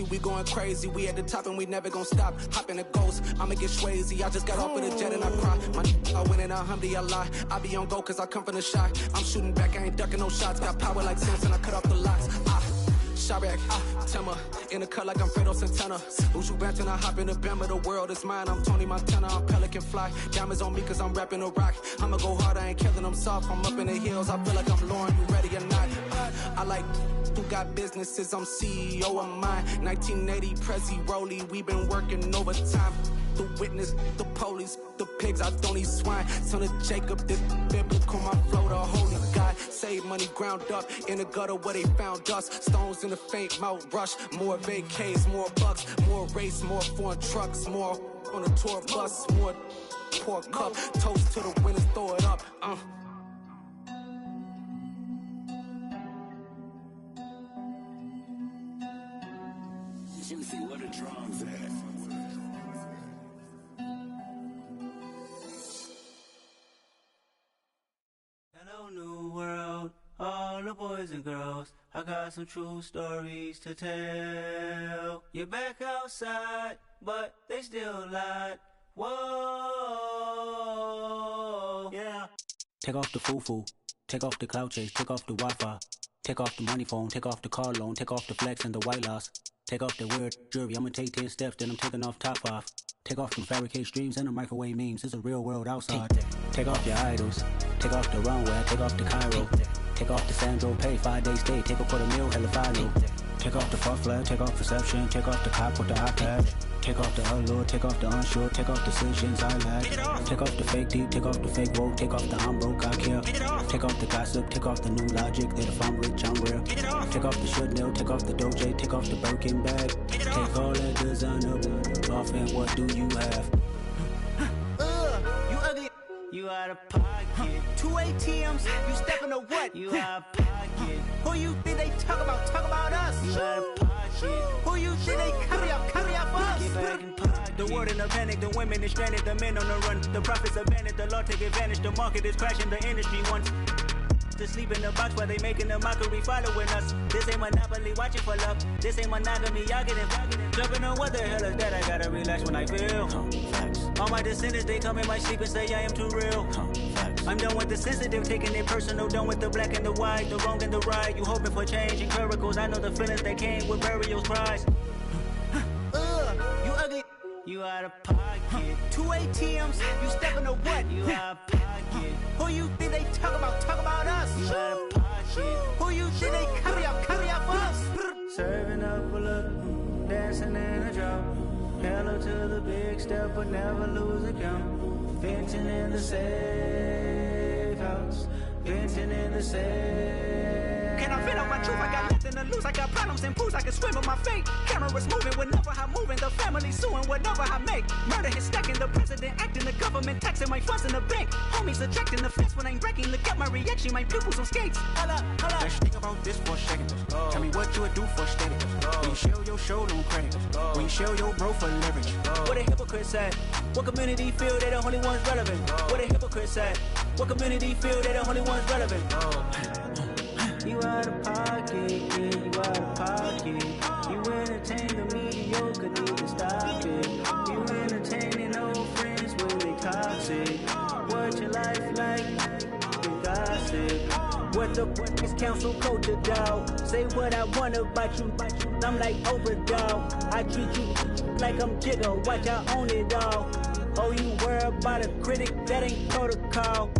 lazy, we going crazy. We at the top and we never gonna stop. Hop in a ghost, I'ma get Swayze. I just got off of the jet and I cry. I win in a Humvee, I lie. I be on go cause I come from the shot. I'm shooting back, I ain't ducking no shots. Got power like Samson, I cut off the locks. Shabak, Tema, in the cut like I'm Fredo Santana. Uju Banton, I hop in the Bama, the world is mine. I'm Tony Montana, I'm Pelican Fly. Diamonds on me cause I'm rapping a rock. I'ma go hard, I ain't killing them soft. I'm up in the hills, I feel like I'm Lauren, you ready or not? I like who got businesses, I'm CEO of mine. 1980, Prezi Rolly, we been working overtime. The witness, the police, the pigs, I don't eat swine. Son of Jacob, this biblical, my flow, the holy God. Save money ground up in the gutter where they found us. Stones in the faint Mount Rush. More vacays, more bucks, more race, more foreign trucks, more on a tour bus, more pour cup. Toast to the winners, throw it up.
Jimmy, what a drums at.
Hello, new world, all the boys and girls. I got some true stories to tell. You're back outside, but they still lied. Whoa, yeah.
Take off the foo-foo, take off the cloud chase, take off the Wi-Fi. Take off the money phone, take off the car loan, take off the flex and the white loss. Take off the weird jewelry, I'ma take 10 steps, then I'm taking off top 5. Take off them fabricate streams and the microwave memes, it's a real world outside. Take off your idols, take off the runway, take off the Cairo. Take off the Sandro pay, 5-day stay, take a $250,000, hella final. Take off the fuck flag, take off perception, take off the cop with the iPad. Take off the allure, take off the unsure, take off decisions I lack. Take off the fake deep, take off the fake woke, take off the I'm broke, I care. Take off the gossip, take off the new logic, that if I'm rich, I'm real. Take off the Chanel, take off the Doja, take off the Birkin bag. Take all that designer off and what do you have?
You ugly, you out of pocket. 2 ATMs, you stepping to what? You out of pocket. Who you think they talk about? Talk about us. You out of pocket. Who you think they carry up us? Get back in pocket. The world in a panic, the women is stranded, the men on the run. The profits abandoned, the law take advantage. The market is crashing, the industry wants to sleep in the box while they making a mockery following us. This ain't Monopoly, watching for love. This ain't monogamy, y'all getting jumping on what the hell is that? I gotta relax when I feel. All my descendants, they come in my sleep and say I am too real. I'm done with the sensitive, taking it personal. Done with the black and the white, the wrong and the right. You hoping for change and miracles. I know the feelings that came with burial cries. You ugly, you out of pocket. 2 ATMs, you stepping to what? You out of pocket. Who you think they talk about? Talk about us. You out of pocket. Who you think they carry up us? Serving up a look, dancing in a drop. Hello to the big step, but never lose a count. Venting in the safe house. Venting in the safe. Can I feel out my truth? I got nothing to lose. I got problems and pools. I can swim with my fate. Cameras moving whenever I'm moving. The family suing whatever I make. Murder is stacking. The president acting. The government taxing my funds in the bank. Homies attracting the fence when I'm breaking. Look at my reaction. My pupils on skates. Holla, holla.
Let's think about this for a second. Tell me what you would do for status. When you show your show, don't credit. When you show your bro for leverage.
What a hypocrite said. What community feel they the only ones relevant? What a hypocrite said. What community feel they the only ones relevant? You out of pocket, yeah, you out of pocket. You entertain the mediocre, need to stop it. You entertaining old friends when they toxic. What your life like? You gossip. What the is council culture, dog? Say what I want about you. I'm like overdog. I treat you like I'm Jigga. Watch I own it all. Oh, you worry about a critic? That ain't protocol.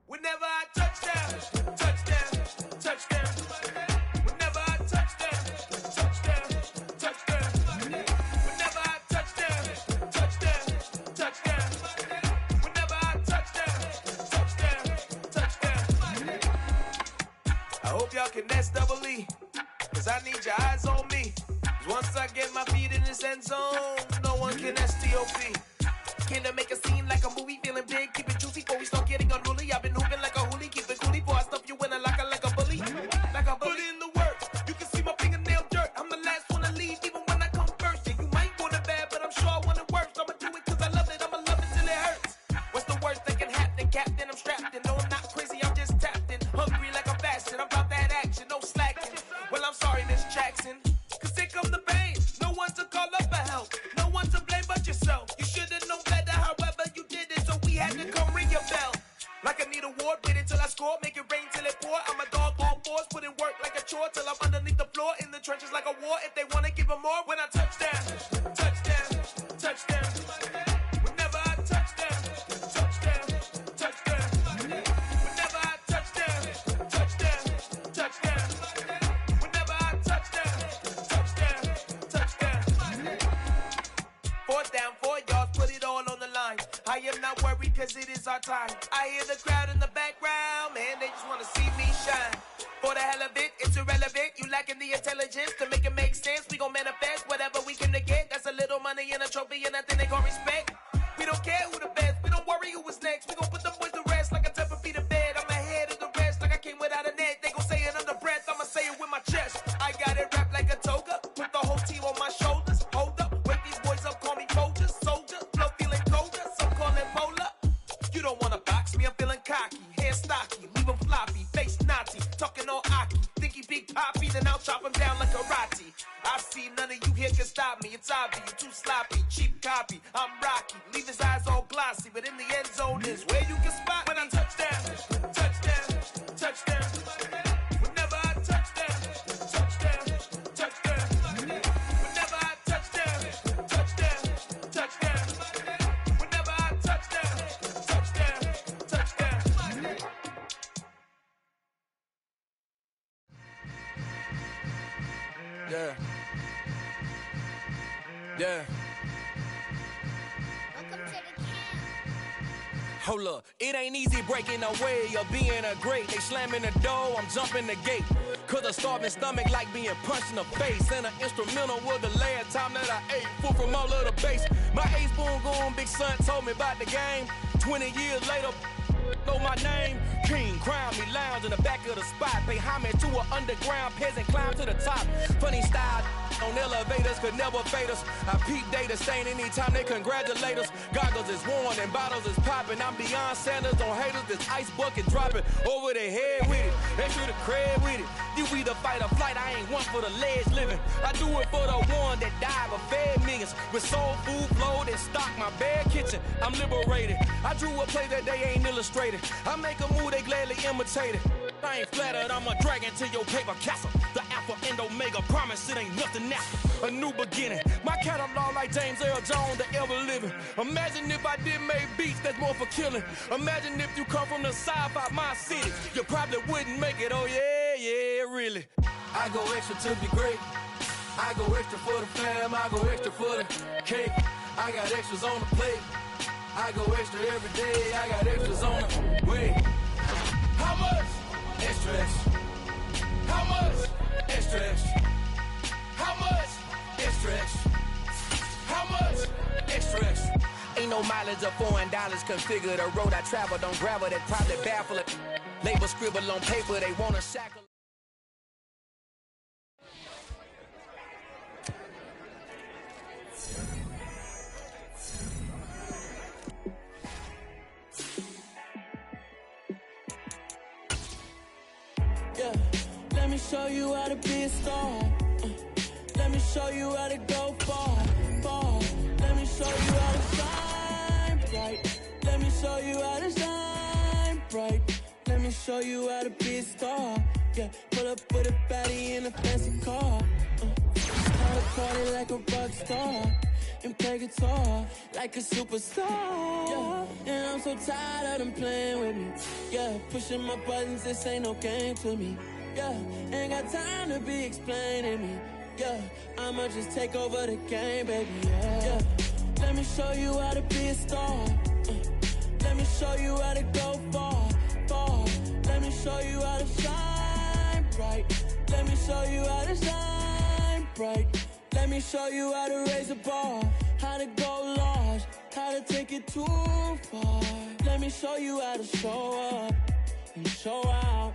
Whenever I touch down, touchdown, touchdown. Whenever I touch down, touchdown, touchdown. Whenever I touch down, touchdown, touchdown. Whenever I touch down, touchdown, touchdown. I hope y'all can nest double E, cause I need your eyes on me. Cause once I get my feet in this end zone, no one can STOP. Can I make a scene like a movie, feeling big
chore till I'm underneath the floor in the trenches like a war. If they wanna give them more, when I touch down, touchdown, touchdown. Whenever I touch down, touchdown, touchdown. Whenever I touch down, touchdown, touchdown. Whenever I touch down, touchdown, touchdown. 4th down, 4 yards, put it all on the line. I am not worried cause it is our time. I hear the crowd in the background, man, they just wanna see me shine. For the hell of it, it's irrelevant. You lacking the intelligence to make it make sense. We gon' manifest whatever we can to get. That's a little money and a trophy and nothing they gon' respect. We don't care who the best, we don't worry who was next. We gon' put them boys to rest like a temper feet of bed. I'm ahead of the rest like I came without a net. They gon' say it under breath, I'ma say it with my chest. I got it wrapped like a toga, put the whole team on my shoulders. Hold up, wake these boys up, call me soldier, soldier. Flow feeling colder, some call it polar. You don't wanna box me, I'm feeling cocky. Hair stocky, leave him floppy, face naughty. Talking all aki, think he big poppy, then I'll chop him down like karate. I see none of you here can stop me. It's obvious, too sloppy, cheap copy. I'm Rocky, leave his eyes all glossy, but in the end zone is where you can spot when I touch down, touchdown, touchdown. Whenever I touch down, touchdown, touchdown. Whenever I touch down, touchdown, touchdown. Whenever I touch down, touchdown, touchdown.
Yeah. Yeah. Hold up, it ain't easy breaking away or being a great. They slamming the door, I'm jumping the gate. Cause a starving stomach like being punched in the face. And an instrumental was the last time that I ate food from all of the base. My A-spoon goon big son told me about the game. 20 years later, know my name. King, crown me, lounge in the back of the spot. Pay homage to an underground peasant, climb to the top. Funny style on elevators could never fade us. I peep data stain anytime they congratulate us. Goggles is worn and bottles is popping. I'm beyond Sanders on haters. This ice bucket dropping over their head with it. They should have cred with it. You either fight or flight. I ain't one for the ledge living. I do it for the one that died but fed millions. With soul food flowed and stocked my bad kitchen. I'm liberated. I drew a play that they ain't illustrated. I make a move they gladly imitated. I ain't flattered, I'm a dragon to your paper castle. The Alpha and Omega, promise it ain't nothing after. A new beginning, my catalog like James Earl Jones, the ever living. Imagine if I did make beats that's more for killing. Imagine if you come from the sci-fi, my city. You probably wouldn't make it, oh yeah, yeah, really. I go extra to be great. I go extra for the fam, I go extra for the cake. I got extras on the plate. I go extra every day, I got extras on the way. How much? Extra, extra. How much? Extra, extra. How much? Extra, extra. How much? Extra, extra. Ain't no mileage of $4 configure the road I travel. Don't gravel that probably baffle it. Label scribble on paper, they wanna shackle.
Yeah, let me show you how to be a star. Let me show you how to go far, far. Let me show you how to shine bright. Let me show you how to shine bright. Let me show you how to be a star. Yeah, pull up with a baddie in a fancy car. How to party like a rock star and play guitar like a superstar. Yeah, and I'm so tired of them playing with me. Yeah, pushing my buttons, this ain't no game to me. Yeah, ain't got time to be explaining me. Yeah, I'ma just take over the game, baby. Yeah, let me show you how to be a star. Let me show you how to go far, far. Let me show you how to shine bright. Let me show you how to shine bright. Let me show you how to raise a bar, how to go large, how to take it too far. Let me show you how to show up and show out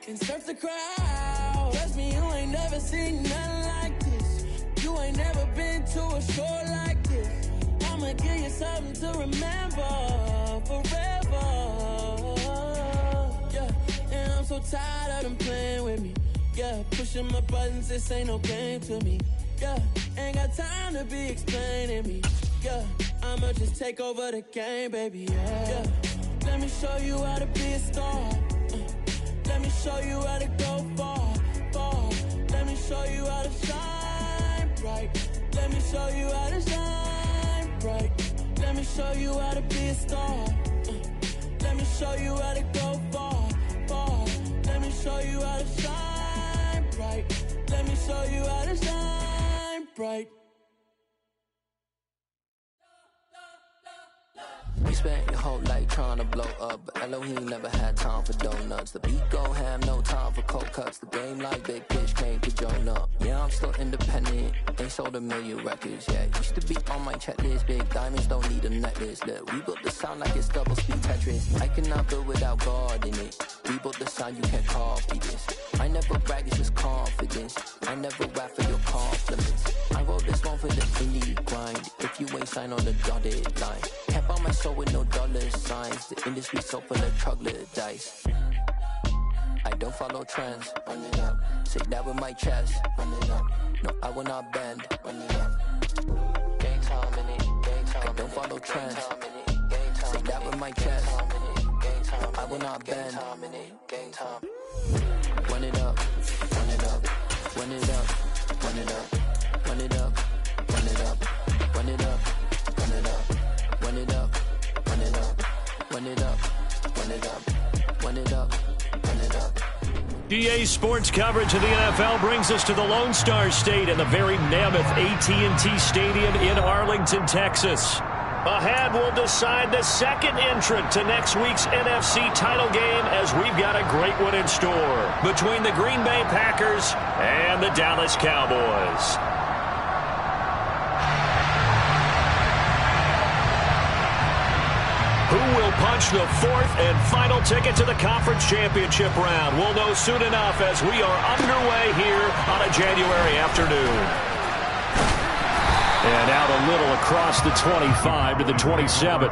and surf the crowd. Trust me, you ain't never seen nothing like this. You ain't never been to a show like this. I'ma give you something to remember forever. Yeah, and I'm so tired of them playing with me. Yeah, pushing my buttons, this ain't no game to me. Yeah, ain't got time to be explaining me. Yeah, I'ma just take over the game, baby. Yeah, let me show you how to be a star. Let me show you how to go far, far. show you how to shine bright. Let me show you how to shine bright. Let me show you how to be a star. Let me show you how to go far, far. Let me show you how to shine bright. Let me show you how to shine bright.
We spent your whole life trying to blow up, but Elohim never had time for donuts. The beat go ham, no time for cold cuts. The game like Big Pitch came to join up. Yeah, I'm still independent, ain't sold a million records yet. Used to be on my checklist, big diamonds don't need a necklace. Look, we built the sound like it's double speed Tetris. I cannot build without God in it. We built the sound, you can't copy this. I never brag, it's just confidence. I never rap for your compliments. I wrote this one for the indie grind. If you ain't signed on the dotted line, can't buy my soul with no dollar signs. The industry so full of troglodytes. I don't follow trends. Run it up. Say that with my chest. Run it up. No, I will not bend. Run it up. Gang time in it. Gang time. I don't follow trends. Say that with my chest. I will not bend. Gang time. Run it up. Run it up. Run it up. Run it up. Run it up. Run it up. Run it up. Run it up. Run it up. Run it up. Run it up. Run it up. Run it up. Run it up.
DA Sports coverage of the NFL brings us to the Lone Star State and the very mammoth AT&T Stadium in Arlington, Texas. Ahead, we'll decide the second entrant to next week's NFC title game as we've got a great one in store between the Green Bay Packers and the Dallas Cowboys. Who will punch the fourth and final ticket to the conference championship round? We'll know soon enough as we are underway here on a January afternoon. And out a little across the 25 to the 27.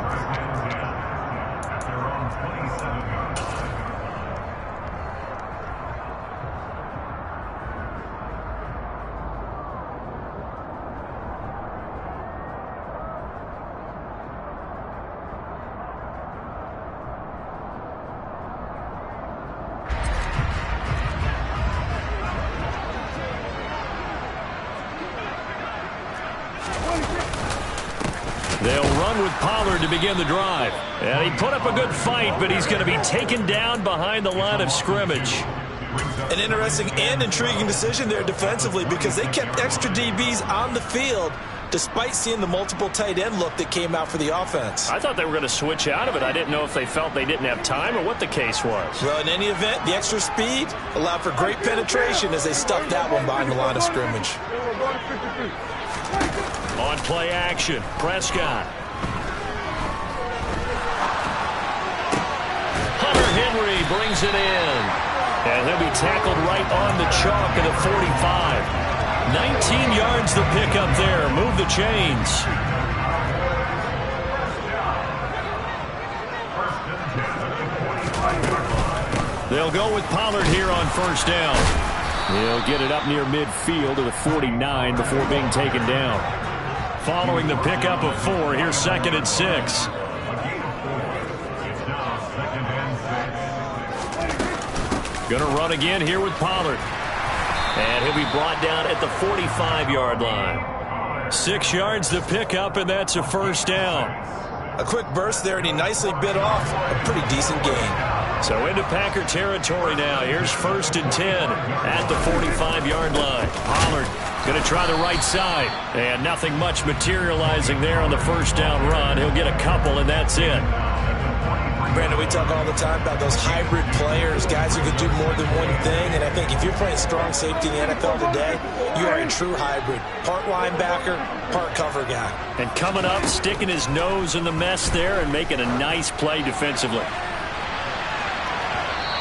They'll run with Pollard to begin the drive. And he put up a good fight, but he's going to be taken down behind the line of scrimmage.
An interesting and intriguing decision there defensively because they kept extra DBs on the field despite seeing the multiple tight end look that came out for the offense.
I thought they were going to switch out of it. I didn't know if they felt they didn't have time or what the case was.
Well, in any event, the extra speed allowed for great penetration as they stuffed that one behind the line of scrimmage.
On play action, Prescott. Hunter Henry brings it in. And he'll be tackled right on the chalk of the 45. 19 yards the pickup there. Move the chains. They'll go with Pollard here on first down. He'll get it up near midfield to the 49 before being taken down. Following the pickup of 4, here's 2nd and 6. Going to run again here with Pollard. And he'll be brought down at the 45-yard line. 6 yards the pickup, and that's a first down.
A quick burst there, and he nicely bit off a pretty decent gain.
So into Packer territory now. Here's 1st and 10 at the 45-yard line. Pollard going to try the right side. And nothing much materializing there on the first down run. He'll get a couple, and that's it.
Brandon, we talk all the time about those hybrid players, guys who can do more than one thing. And I think if you're playing strong safety in the NFL today, you are a true hybrid. Part linebacker, part cover guy.
And coming up, sticking his nose in the mess there and making a nice play defensively.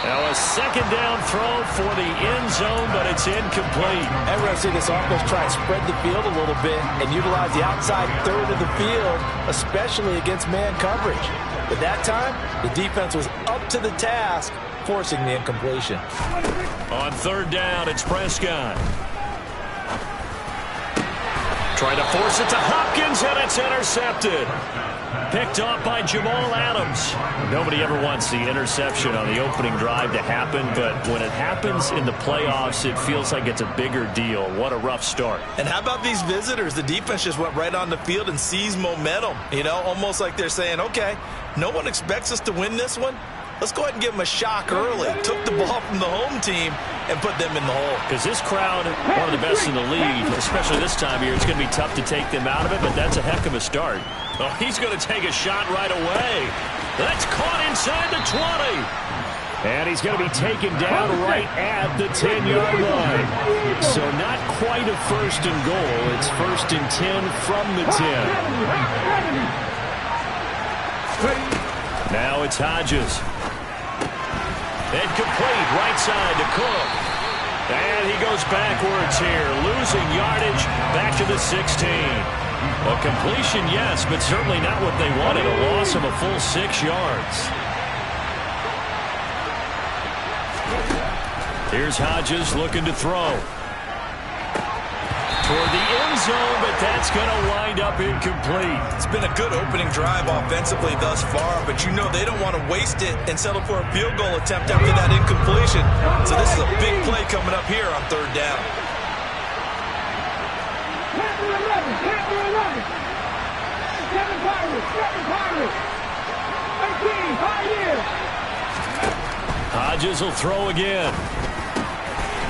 Now a second down throw for the end zone, but it's incomplete.
And we're going to see this offense try and spread the field a little bit and utilize the outside third of the field, especially against man coverage. But that time, the defense was up to the task, forcing the incompletion.
On third down, it's Prescott. Trying to force it to Hopkins, and it's intercepted. Picked off by Jamal Adams. Nobody ever wants the interception on the opening drive to happen, but when it happens in the playoffs, it feels like it's a bigger deal. What a rough start.
And how about these visitors? The defense just went right on the field and seized momentum. You know, almost like they're saying, okay, no one expects us to win this one. Let's go ahead and give them a shock early. Took the ball from the home team and put them in the hole.
Because this crowd, one of the best in the league, especially this time of year, it's going to be tough to take them out of it, but that's a heck of a start. Oh, he's going to take a shot right away. That's caught inside the 20. And he's going to be taken down right at the 10-yard line. So not quite a first and goal. It's first and 10 from the 10. Now it's Hodges. Incomplete, right side to Cook. And he goes backwards here, losing yardage back to the 16. A completion, yes, but certainly not what they wanted. A loss of a full 6 yards. Here's Hodges looking to throw. Toward the end zone, but that's going to wind up incomplete.
It's been a good opening drive offensively thus far, but you know they don't want to waste it and settle for a field goal attempt after that incompletion. So this is a big play coming up here on third down.
Hodges will throw again.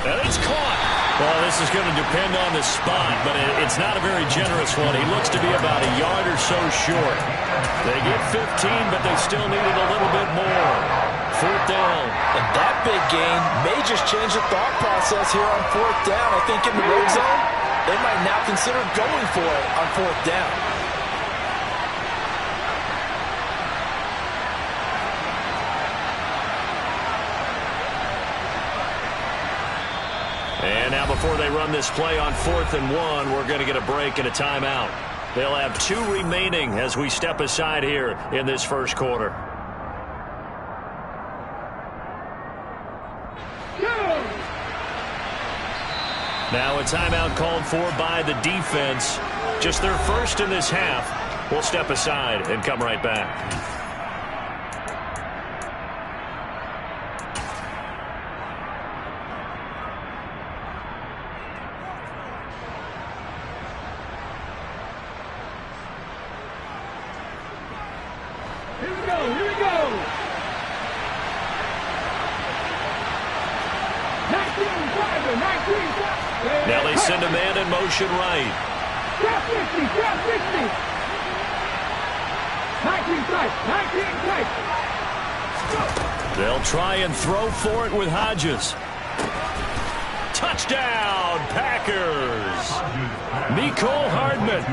And it's caught. Well, this is going to depend on the spot, but it's not a very generous one. He looks to be about a yard or so short. They get 15, but they still needed a little bit more. Fourth down.
And that big gain may just change the thought process here on fourth down. I think in the red zone, they might now consider going for it on fourth down.
And now before they run this play on 4th and 1, we're going to get a break and a timeout. They'll have 2 remaining as we step aside here in this first quarter. Now a timeout called for by the defense. Just their first in this half. We'll step aside and come right back. Now they send a man in motion right. They'll try and throw for it with Hodges. Touchdown, Packers. Mecole Hardman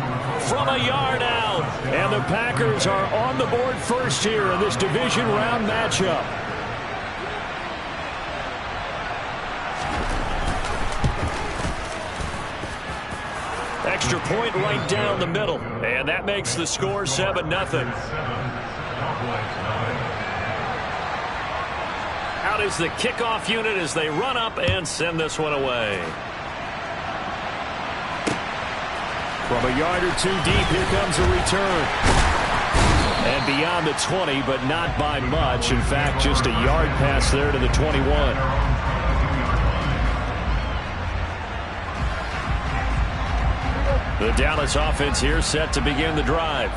from a yard out. And the Packers are on the board first here in this division round matchup. Extra point right down the middle. And that makes the score 7-0. Out is the kickoff unit as they run up and send this one away. From a yard or 2 deep, here comes a return. And beyond the 20, but not by much. In fact, just a yard pass there to the 21. The Dallas offense here set to begin the drive.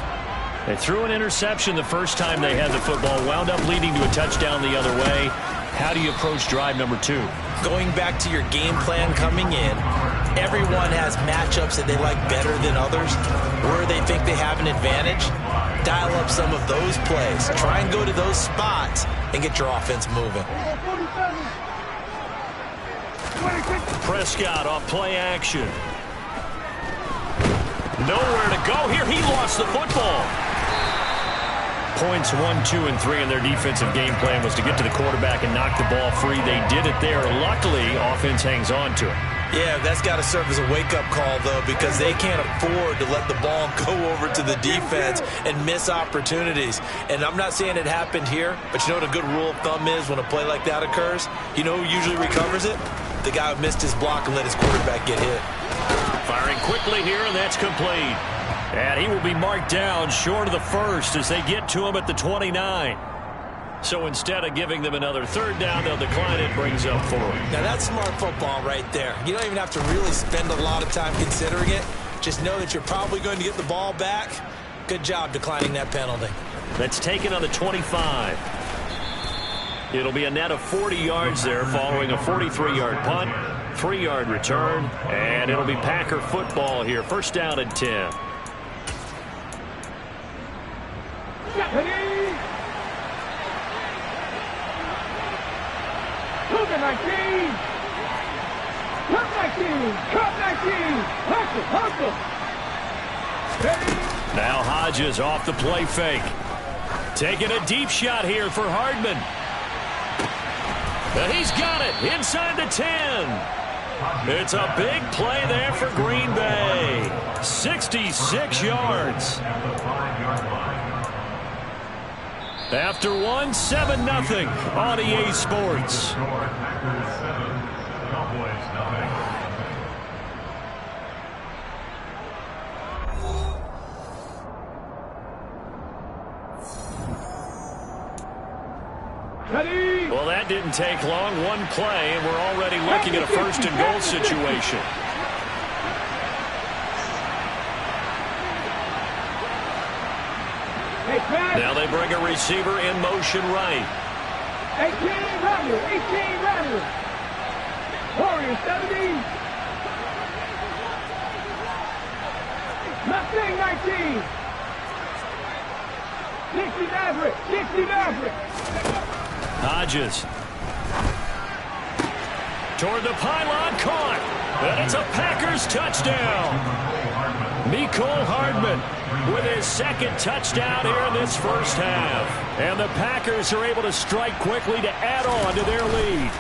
They threw an interception the first time they had the football, wound up leading to a touchdown the other way. How do you approach drive number 2?
Going back to your game plan coming in, everyone has matchups that they like better than others, where they think they have an advantage. Dial up some of those plays. Try and go to those spots and get your offense moving.
Prescott off play action. Nowhere to go here. He lost the football. Points 1, 2, and 3 in their defensive game plan was to get to the quarterback and knock the ball free. They did it there. Luckily, offense hangs on to it.
Yeah, that's got to serve as a wake-up call, though, because they can't afford to let the ball go over to the defense and miss opportunities. And I'm not saying it happened here, but you know what a good rule of thumb is when a play like that occurs? You know who usually recovers it? The guy who missed his block and let his quarterback get hit.
Firing quickly here, and that's complete. And he will be marked down short of the first as they get to him at the 29. So instead of giving them another third down, they'll decline it, brings up 4.
Now that's smart football right there. You don't even have to really spend a lot of time considering it. Just know that you're probably going to get the ball back. Good job declining that penalty.
That's taken on the 25. It'll be a net of 40 yards there following a 43-yard punt, 3-yard return, and it'll be Packer football here. First down and 10. Now Hodges off the play fake. Taking a deep shot here for Hardman. He's got it inside the 10. It's a big play there for Green Bay. 66 yards. After one, 7-0 on EA Sports. Well, that didn't take long. One play, and we're already looking at a first-and-goal situation. Now they bring a receiver in motion right.
18 Rattler. Warriors 70. Mustang 19. 60 Maverick.
Hodges. Toward the pylon, caught. And it's a Packers touchdown. Mecole Hardman with his second touchdown here in this first half. And the Packers are able to strike quickly to add on to their lead.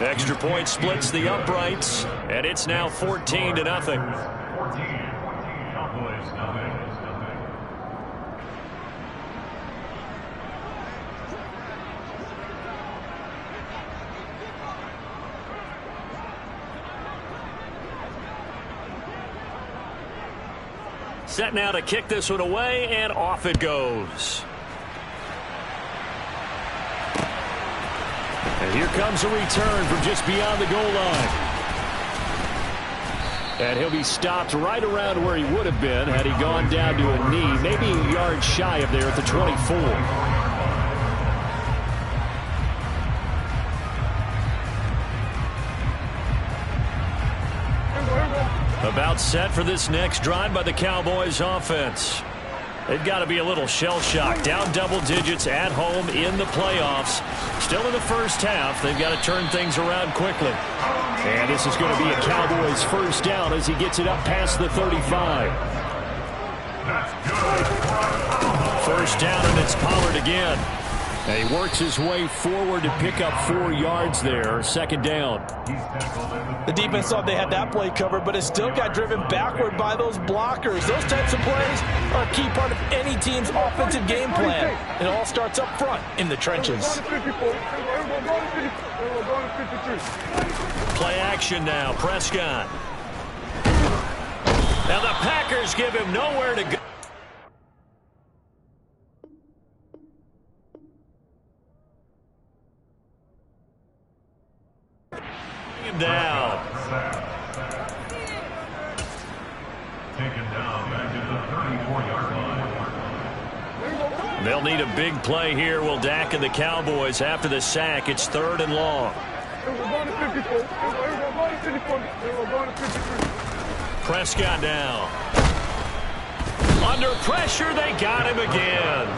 Extra point splits the uprights, and it's now 14-0. Set now to kick this one away, and off it goes. And here comes a return from just beyond the goal line. And he'll be stopped right around where he would have been had he gone down to a knee, maybe a yard shy of there at the 24. About set for this next drive by the Cowboys offense. They've got to be a little shell-shocked. Down double digits at home in the playoffs. Still in the first half. They've got to turn things around quickly. And this is going to be a Cowboys first down as he gets it up past the 35. First down, and it's Pollard again. And he works his way forward to pick up 4 yards there. Second down.
The defense thought they had that play covered, but it still got driven backward by those blockers. Those types of plays are a key part of any team's offensive game plan. It all starts up front in the trenches.
Play action now. Prescott. Now the Packers give him nowhere to go. Down.
Taken down back to the 34-yard line.
They'll need a big play here. Will Dak and the Cowboys after the sack. It's 3rd and long. Prescott down. Under pressure, they got him again.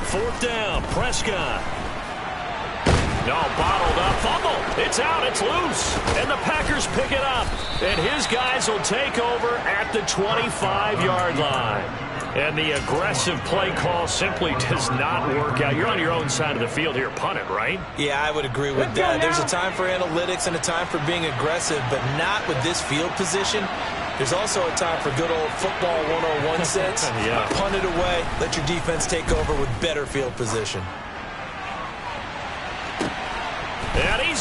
Fourth down, Prescott. No, bottled up, fumble. It's out, it's loose. And the Packers pick it up. And his guys will take over at the 25-yard line. And the aggressive play call simply does not work out. You're on your own side of the field here, punt it, right?
Yeah, I would agree with that. There's a time for analytics and a time for being aggressive, but not with this field position. There's also a time for good old football 101 sense.
Yeah.
Punt it away. Let your defense take over with better field position.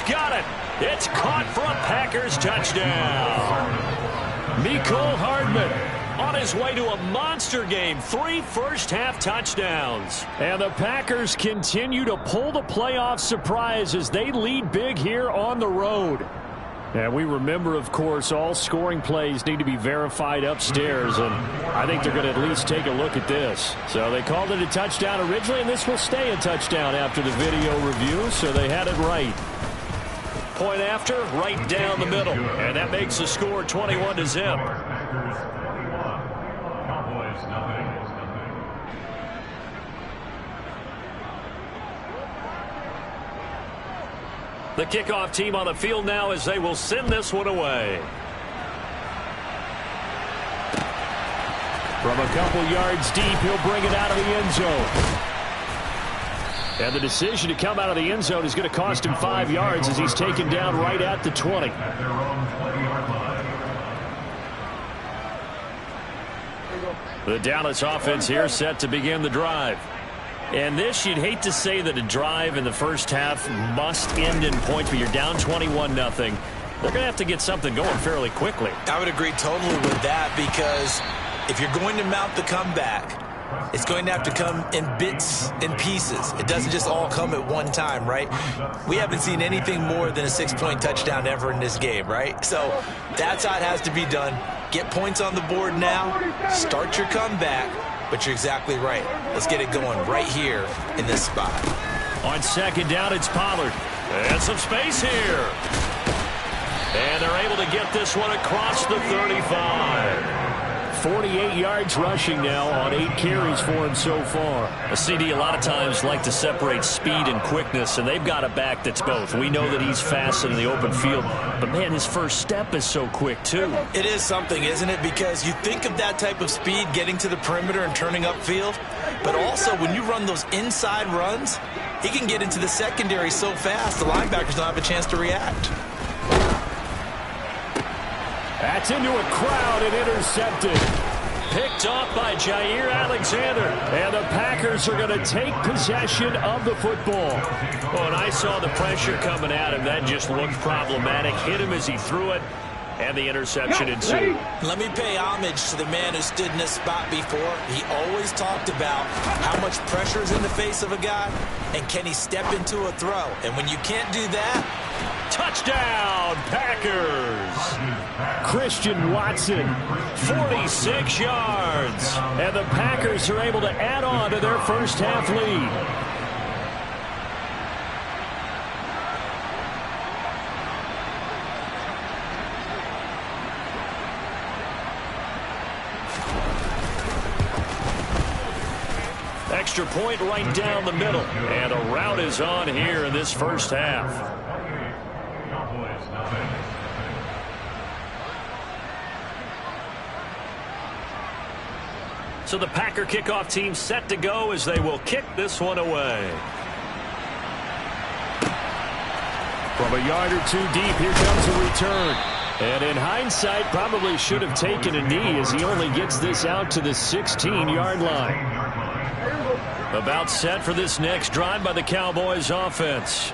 He's got it. It's caught for a Packers touchdown. Mecole Hardman on his way to a monster game. 3 first-half touchdowns. And the Packers continue to pull the playoff surprise as they lead big here on the road. And we remember, of course, all scoring plays need to be verified upstairs, and I think they're going to at least take a look at this. So they called it a touchdown originally, and this will stay a touchdown after the video review, so they had it right. Point after, right down the middle, and that makes the score 21-0. The kickoff team on the field now as they will send this one away. From a couple yards deep, he'll bring it out of the end zone. And the decision to come out of the end zone is going to cost him 5 yards as he's taken down right at the 20. The Dallas offense here set to begin the drive. And this, you'd hate to say that a drive in the first half must end in points, but you're down 21-0. They're going to have to get something going fairly quickly.
I would agree totally with that, because if you're going to mount the comeback, it's going to have to come in bits and pieces. It doesn't just all come at one time, right? We haven't seen anything more than a 6-point touchdown ever in this game, right? So that's how it has to be done. Get points on the board now, start your comeback. But you're exactly right. Let's get it going right here in this spot.
On second down, it's Pollard. And some space here. And they're able to get this one across the 35. 48 yards rushing now on 8 carries for him so far. A CD a lot of times like to separate speed and quickness, and they've got a back that's both. We know that he's fast in the open field, but man, his first step is so quick too.
It is something, isn't it? Because you think of that type of speed getting to the perimeter and turning upfield, but also when you run those inside runs, he can get into the secondary so fast the linebackers don't have a chance to react.
That's into a crowd and intercepted. Picked off by Jair Alexander. And the Packers are going to take possession of the football. Oh, and I saw the pressure coming at him. That just looked problematic. Hit him as he threw it. And the interception ensued.
Let me pay homage to the man who stood in this spot before. He always talked about how much pressure is in the face of a guy, and can he step into a throw. And when you can't do that,
touchdown, Packers. Christian Watson, 46 yards. And the Packers are able to add on to their first half lead. Extra point right down the middle. And a rout is on here in this first half. So the Packer kickoff team set to go as they will kick this one away. From a yard or 2 deep, here comes a return. And in hindsight, probably should have taken a knee as he only gets this out to the 16-yard line. About set for this next drive by the Cowboys offense.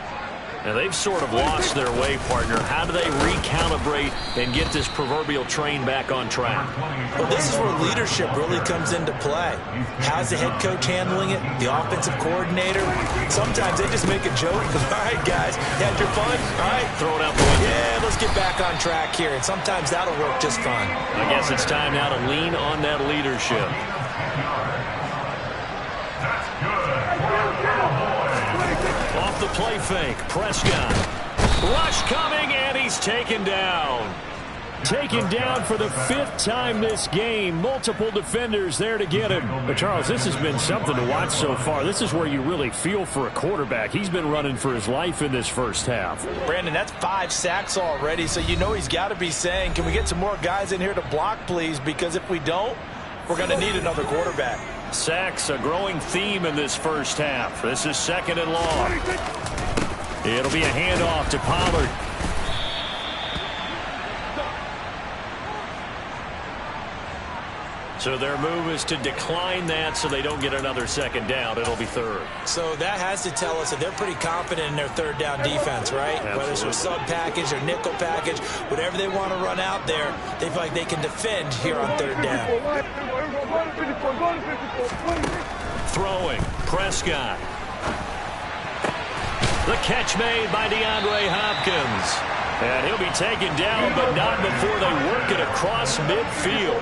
And they've sort of lost their way, partner. How do they recalibrate and get this proverbial train back on track?
Well, this is where leadership really comes into play. How's the head coach handling it? The offensive coordinator? Sometimes they just make a joke. All right, guys, had your fun? All right.
Throw it out the window.
Yeah, let's get back on track here. And sometimes that'll work just fine.
I guess it's time now to lean on that leadership. Off the play fake, Prescott. Rush coming, and he's taken down. Taken down for the 5th time this game. Multiple defenders there to get him. But, Charles, this has been something to watch so far. This is where you really feel for a quarterback. He's been running for his life in this first half.
Brandon, that's 5 sacks already, so you know he's got to be saying, can we get some more guys in here to block, please? Because if we don't, we're going to need another quarterback.
Sacks, a growing theme in this first half. This is 2nd and long. It'll be a handoff to Pollard. So their move is to decline that so they don't get another second down. It'll be third.
So that has to tell us that they're pretty confident in their third down defense, right?
Absolutely.
Whether it's a sub package or nickel package, whatever they want to run out there, they feel like they can defend here on third down.
Throwing, Prescott. The catch made by DeAndre Hopkins. And he'll be taken down, but not before they work it across midfield.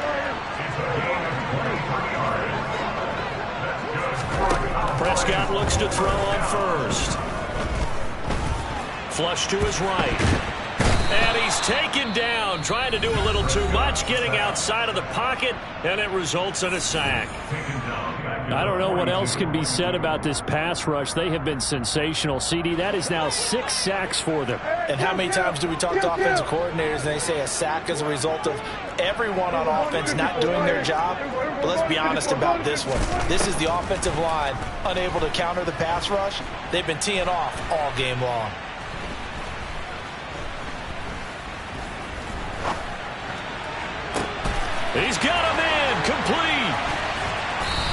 Prescott looks to throw on first. Flush to his right. And he's taken down, trying to do a little too much, getting outside of the pocket, and it results in a sack.
I don't know what else can be said about this pass rush. They have been sensational, CD. That is now 6 sacks for them.
And how many times do we talk to offensive coordinators and they say a sack is a result of everyone on offense not doing their job? But let's be honest about this one. This is the offensive line unable to counter the pass rush. They've been teeing off all game long.
He's got him in, complete.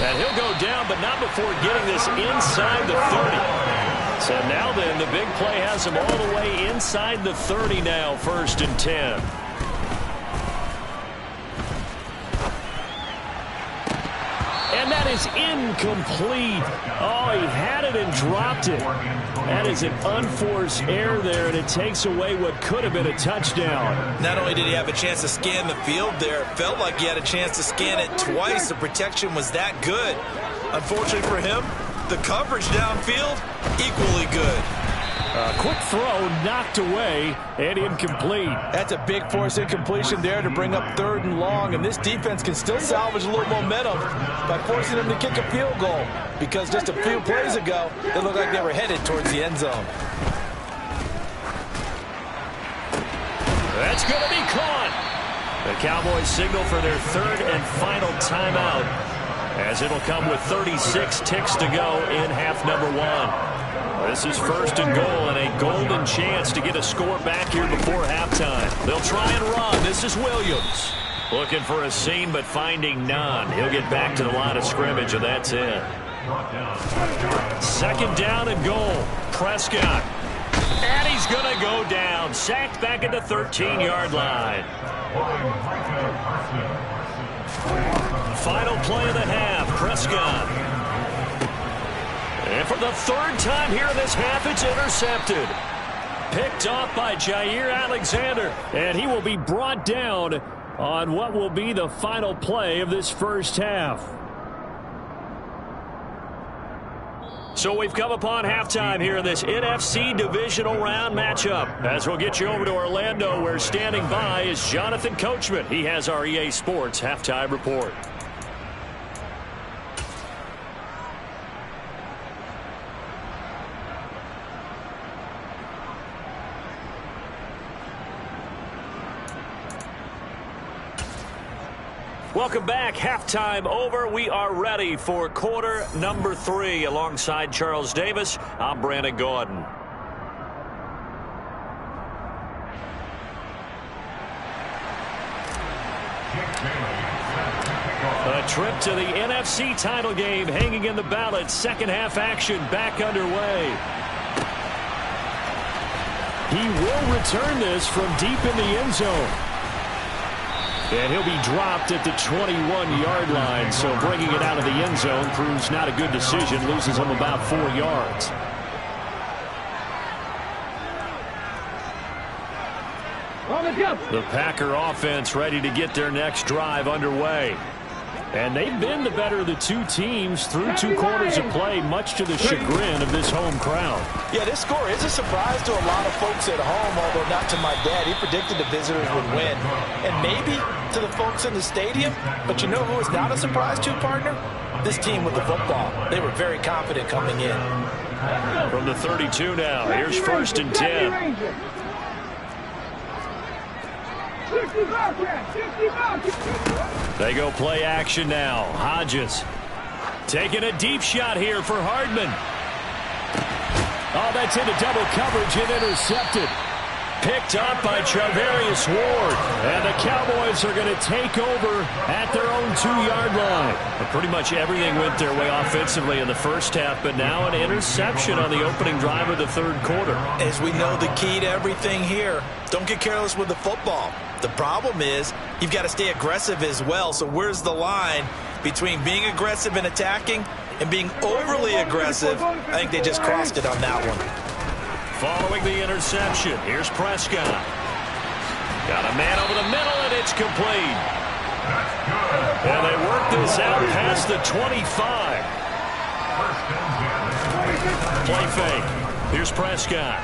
And he'll go down, but not before getting this inside the 30. So now then, the big play has him all the way inside the 30 now, 1st and 10. And that is incomplete. Oh, he had it and dropped it. That is an unforced error there, and it takes away what could have been a touchdown.
Not only did he have a chance to scan the field there, it felt like he had a chance to scan it twice. The protection was that good. Unfortunately for him, the coverage downfield, equally good.
Quick throw, knocked away, and incomplete.
That's a big force incompletion there to bring up 3rd and long, and this defense can still salvage a little momentum by forcing them to kick a field goal, because just a few plays ago, they looked like they were headed towards the end zone.
That's going to be caught. The Cowboys signal for their 3rd and final timeout, as it'll come with 36 ticks to go in half number 1. This is 1st and goal and a golden chance to get a score back here before halftime. They'll try and run. This is Williams. Looking for a seam, but finding none. He'll get back to the line of scrimmage, and that's it. 2nd down and goal. Prescott. And he's going to go down. Sacked back at the 13-yard line. Final play of the half. Prescott. And for the 3rd time here in this half, it's intercepted. Picked off by Jair Alexander. And he will be brought down on what will be the final play of this first half. So we've come upon halftime here in this NFC divisional round matchup. As we'll get you over to Orlando, where standing by is Jonathan Coachman. He has our EA Sports halftime report. Welcome back. Halftime over. We are ready for quarter number 3. Alongside Charles Davis, I'm Brandon Gordon. A trip to the NFC title game hanging in the balance. Second half action back underway.
He will return this from deep in the end zone. And he'll be dropped at the 21-yard line, so bringing it out of the end zone proves not a good decision, loses him about 4 yards. The Packer offense ready to get their next drive underway. And they've been the better of the two teams through 2 quarters of play, much to the chagrin of this home crowd.
Yeah, this score is a surprise to a lot of folks at home, although not to my dad. He predicted the visitors would win. And maybe to the folks in the stadium, but you know who is not a surprise to, partner? This team with the football. They were very confident coming in.
From the 32 now, here's 1st and 10. They go play action now. Hodges taking a deep shot here for Hardman.
Oh, that's into double coverage and intercepted. picked up by Charvarius Ward. And the Cowboys are going to take over at their own 2-yard line. But pretty much everything went their way offensively in the first half, but now an interception on the opening drive of the third quarter.
As we know, the key to everything here, don't get careless with the football. The problem is you've got to stay aggressive as well. So where's the line between being aggressive and attacking and being overly aggressive? I think they just crossed it on that one.
Following the interception, here's Prescott. Got a man over the middle, and it's complete. And they work this out past the 25. Play fake. Here's Prescott.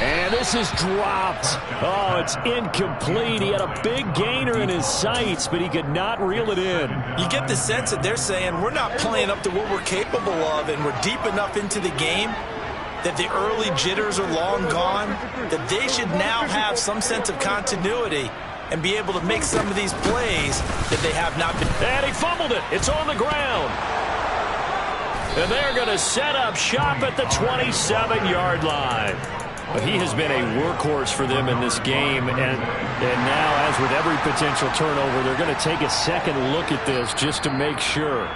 And this is dropped. Oh, it's incomplete. He had a big gainer in his sights, but he could not reel it in.
You get the sense that they're saying we're not playing up to what we're capable of, and we're deep enough into the game that the early jitters are long gone, that they should now have some sense of continuity and be able to make some of these plays that they have not been.
And he fumbled it. It's on the ground. And they're going to set up shop at the 27-yard line. But he has been a workhorse for them in this game, and now, as with every potential turnover, they're going to take a second look at this just to make sure.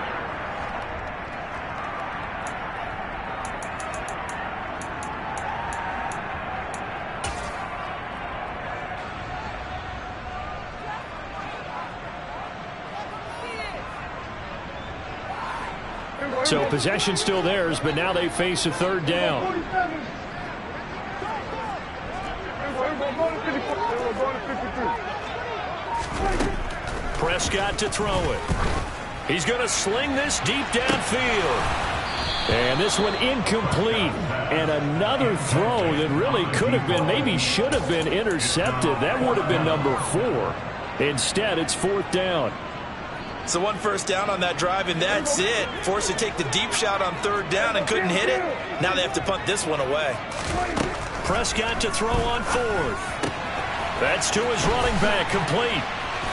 So possession still theirs, but now they face a third down. Prescott to throw it. He's going to sling this deep downfield. And this one incomplete. And another throw that really could have been, maybe should have been intercepted. That would have been number 4. Instead, it's 4th down.
So one first down on that drive, and that's it. Forced to take the deep shot on 3rd down and couldn't hit it. Now they have to punt this one away.
Prescott to throw on 4th. That's to his running back, complete.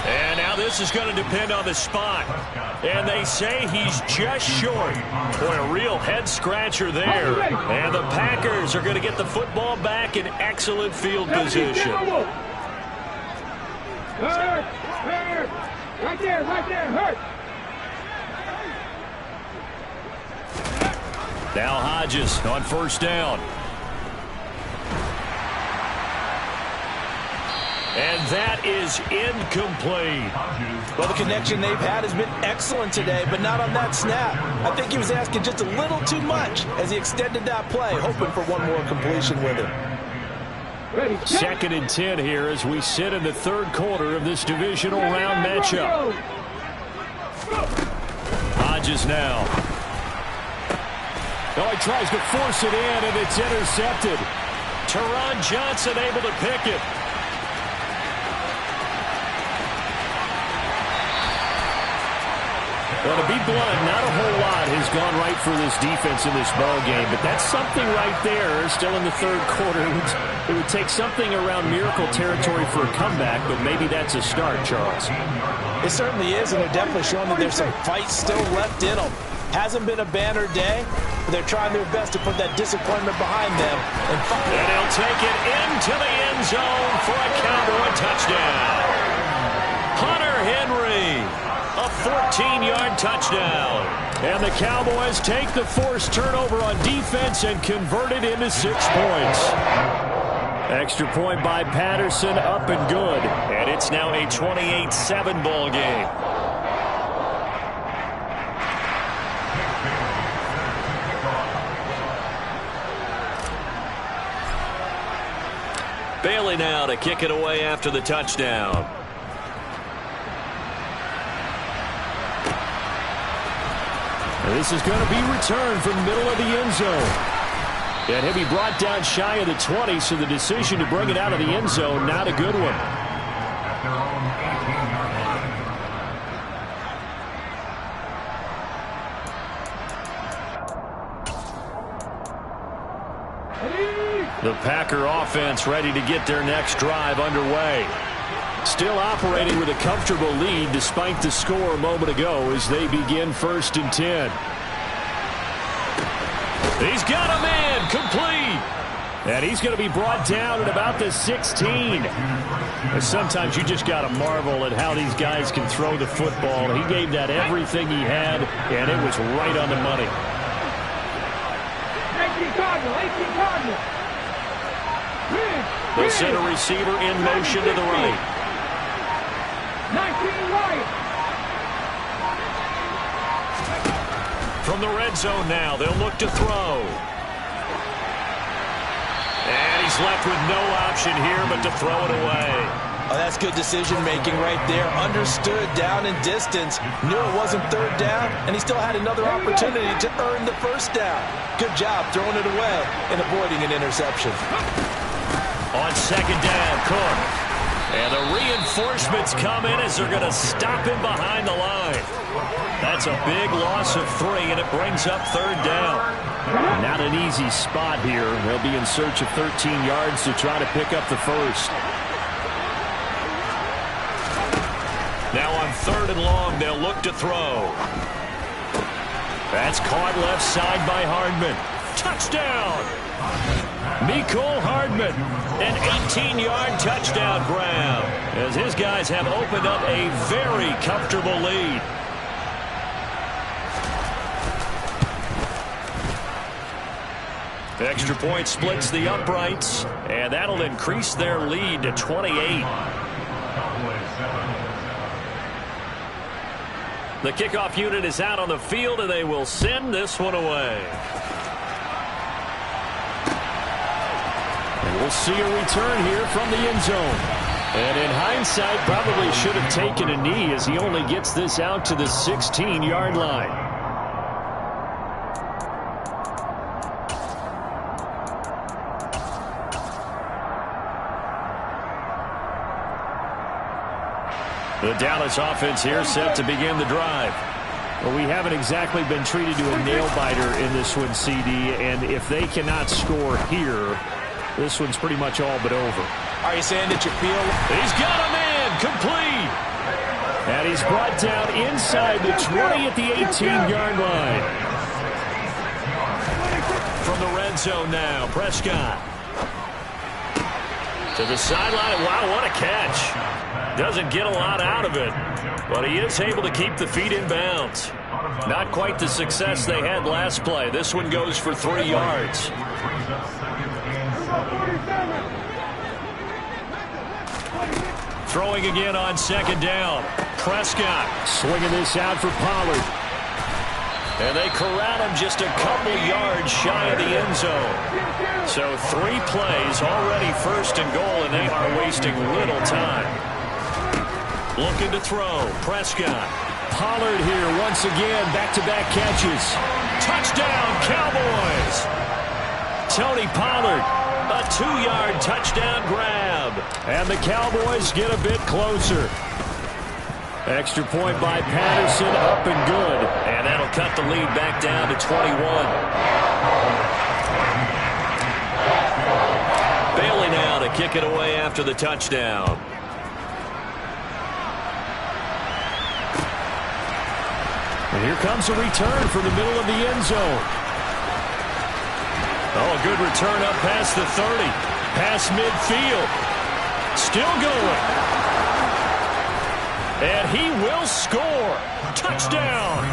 And now this is going to depend on the spot. And they say he's just short. Boy, a real head-scratcher there. And the Packers are going to get the football back in excellent field position.
Hurt! Right there, hurt!
Now Hodges on 1st down. And that is incomplete.
Well, the connection they've had has been excellent today, but not on that snap. I think he was asking just a little too much as he extended that play, hoping for one more completion with it.
2nd and 10 here as we sit in the 3rd quarter of this divisional round matchup. Hodges now. Oh, he tries to force it in, and it's intercepted. Teron Johnson able to pick it. Well, to be blunt, not a whole lot has gone right for this defense in this ball game, but that's something right there. Still in the 3rd quarter, it would take something around miracle territory for a comeback, but maybe that's a start, Charles.
It certainly is, and they're definitely showing that there's some fight still left in them. Hasn't been a banner day, but they're trying their best to put that disappointment behind them. And
he'll take it into the end zone for a Cowboy touchdown. Hunter Henry. A 14-yard touchdown. And the Cowboys take the forced turnover on defense and convert it into 6 points. Extra point by Patterson, up and good. And it's now a 28-7 ball game. Bailey now to kick it away after the touchdown. This is going to be returned from the middle of the end zone. And he'll be brought down shy of the 20, so the decision to bring it out of the end zone, not a good one. The Packer offense ready to get their next drive underway. Still operating with a comfortable lead despite the score a moment ago as they begin 1st and 10. He's got a man, complete. And he's going to be brought down at about the 16. Sometimes you just got to marvel at how these guys can throw the football. He gave that everything he had, and it was right on the money.
18 Cardinal.
They'll send a receiver in motion to the right.
19 right.
From the red zone now, they'll look to throw. And he's left with no option here but to throw it away.
Oh, that's good decision-making right there. Understood down and distance. Knew it wasn't third down, and he still had another opportunity to earn the first down. Good job throwing it away and avoiding an interception.
On second down, Cook. And the reinforcements come in as they're going to stop him behind the line. That's a big loss of 3, and it brings up third down. Not an easy spot here. They'll be in search of 13 yards to try to pick up the first. Now on third and long, they'll look to throw. That's caught left side by Hardman. Touchdown! Mecole Hardman, an 18-yard touchdown grab, as his guys have opened up a very comfortable lead. Extra point splits the uprights, and that'll increase their lead to 28. The kickoff unit is out on the field, and they will send this one away. And we'll see a return here from the end zone. And in hindsight, probably should have taken a knee as he only gets this out to the 16-yard line. The Dallas offense here set to begin the drive. Well, we haven't exactly been treated to a nail-biter in this one, CD, and if they cannot score here, this one's pretty much all but over.
Are you saying that you feel?
He's got a man, complete! And he's brought down inside the 20 at the 18-yard line. From the red zone now, Prescott. To the sideline. Wow, what a catch. Doesn't get a lot out of it, but he is able to keep the feet in bounds. Not quite the success they had last play. This one goes for 3 yards. Throwing again on second down. Prescott swinging this out for Pollard. And they corral him just a couple yards shy of the end zone. So 3 plays, already first and goal, and they are wasting little time. Looking to throw. Prescott. Pollard here once again. Back-to-back catches. Touchdown, Cowboys! Tony Pollard. A 2-yard touchdown grab. And the Cowboys get a bit closer. Extra point by Patterson, up and good. And that'll cut the lead back down to 21. Bailey now to kick it away after the touchdown. And here comes a return from the middle of the end zone. Oh, a good return up past the 30. Past midfield. Still going. And he will score. Touchdown.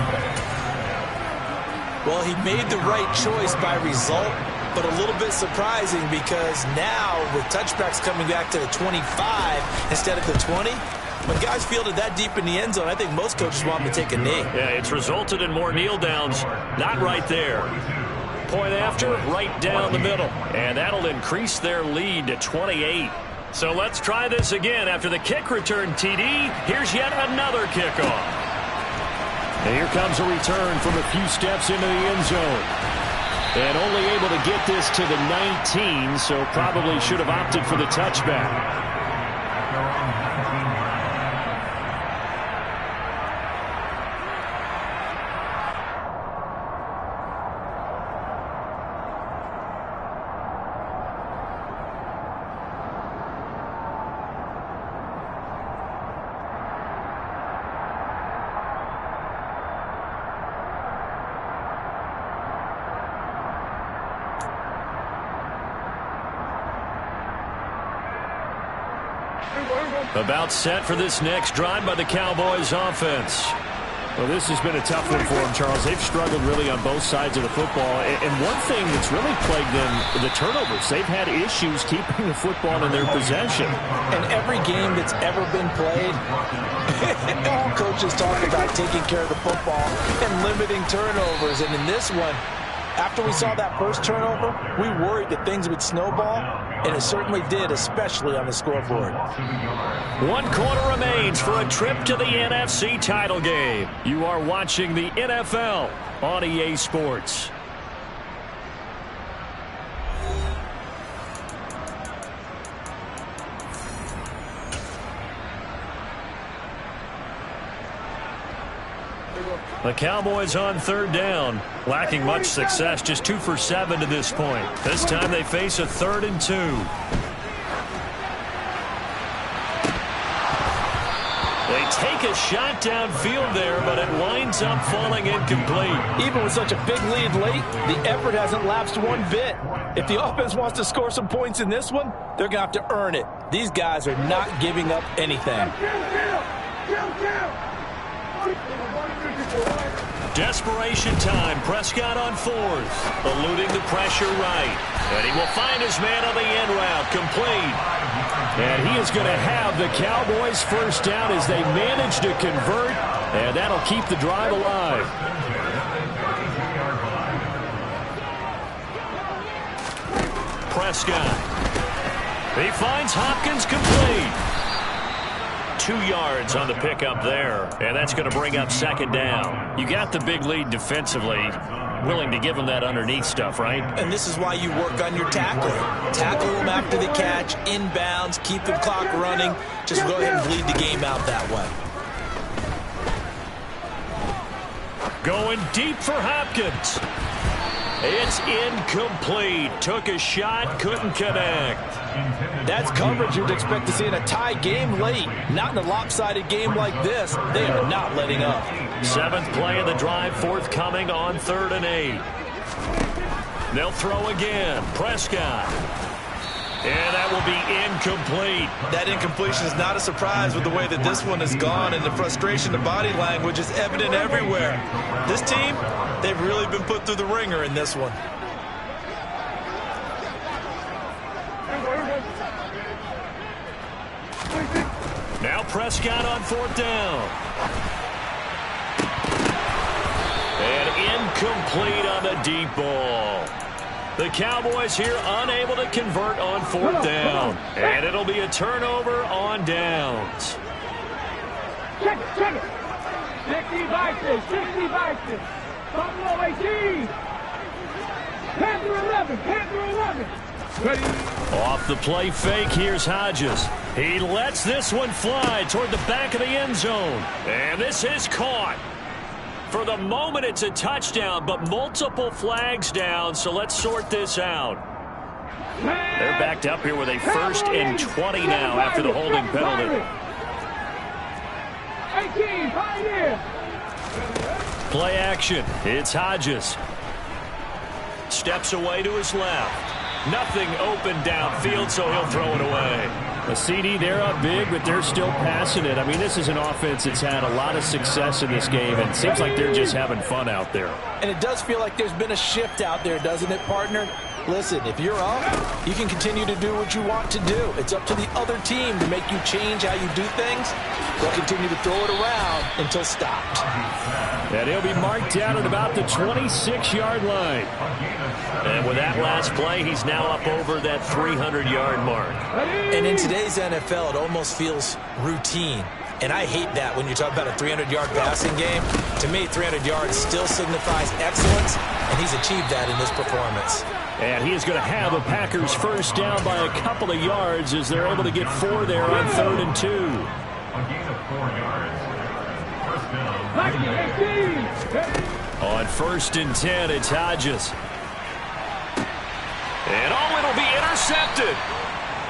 Well, he made the right choice by result, but a little bit surprising because now with touchbacks coming back to the 25 instead of the 20, when guys fielded that deep in the end zone, I think most coaches want them to take a knee.
Yeah, it's resulted in more kneel downs. Not right there. Point after, right down the middle. And that'll increase their lead to 28. So let's try this again. After the kick return TD, here's yet another kickoff. And here comes a return from a few steps into the end zone. And only able to get this to the 19, so probably should have opted for the touchback. About set for this next drive by the Cowboys offense.
Well, this has been a tough one for them, Charles. They've struggled really on both sides of the football. And one thing that's really plagued them, the turnovers. They've had issues keeping the football in their possession.
And every game that's ever been played, all coaches talk about taking care of the football and limiting turnovers. And in this one, after we saw that first turnover, we worried that things would snowball, and it certainly did, especially on the scoreboard.
1 quarter remains for a trip to the NFC title game. You are watching the NFL on EA Sports. The Cowboys on 3rd down, lacking much success, just 2 for 7 to this point. This time they face a 3rd and 2. They take a shot downfield there, but it winds up falling incomplete.
Even with such a big lead late, the effort hasn't lapsed one bit. If the offense wants to score some points in this one, they're going to have to earn it. These guys are not giving up anything.
Desperation time. Prescott on 4th, eluding the pressure right. And he will find his man on the end route, complete.
And he is going to have the Cowboys first down as they manage to convert, and that'll keep the drive alive.
Prescott. He finds Hopkins, complete. 2 yards on the pickup there, and that's going to bring up 2nd down. You got the big lead defensively, willing to give them that underneath stuff, right?
And this is why you work on your tackling. Tackle them after the catch, inbounds, keep the clock running. Just go ahead and bleed the game out that way.
Going deep for Hopkins. It's incomplete. Took a shot, couldn't connect.
That's coverage you'd expect to see in a tie game late. Not in a lopsided game like this. They are not letting up.
7th play of the drive, forthcoming on 3rd and 8. They'll throw again. Prescott. And that will be incomplete.
That incompletion is not a surprise with the way that this one has gone, and the frustration of body language is evident everywhere. This team, they've really been put through the ringer in this one.
Now Prescott on 4th down. And incomplete on the deep ball. The Cowboys here unable to convert on 4th down. And it'll be a turnover on downs.
Check it. 60 Vikings. Buffalo 18. Panther 11. Ready.
Off the play fake, here's Hodges. He lets this one fly toward the back of the end zone. And this is caught. For the moment, it's a touchdown, but multiple flags down, so let's sort this out. They're backed up here with a 1st and 20 now after the holding penalty.
18, Pioneer.
Play action. It's Hodges. Steps away to his left. Nothing open downfield, so he'll throw it away.
A CD, they're up big, but they're still passing it. I mean, this is an offense that's had a lot of success in this game, and it seems like they're just having fun out there.
And it does feel like there's been a shift out there, doesn't it, partner? Listen, if you're up, you can continue to do what you want to do. It's up to the other team to make you change how you do things. They'll continue to throw it around until stopped.
And he'll be marked down at about the 26-yard line.
And with that last play, he's now up over that 300-yard mark.
And in today's NFL, it almost feels routine. And I hate that when you talk about a 300-yard passing game. To me, 300 yards still signifies excellence, and he's achieved that in this performance.
And he is going to have the Packers first down by a couple of yards as they're able to get 4 there on 3rd and 2.
A gain of 4 yards. First down.
On 1st and 10, it's Hodges. And it'll be intercepted.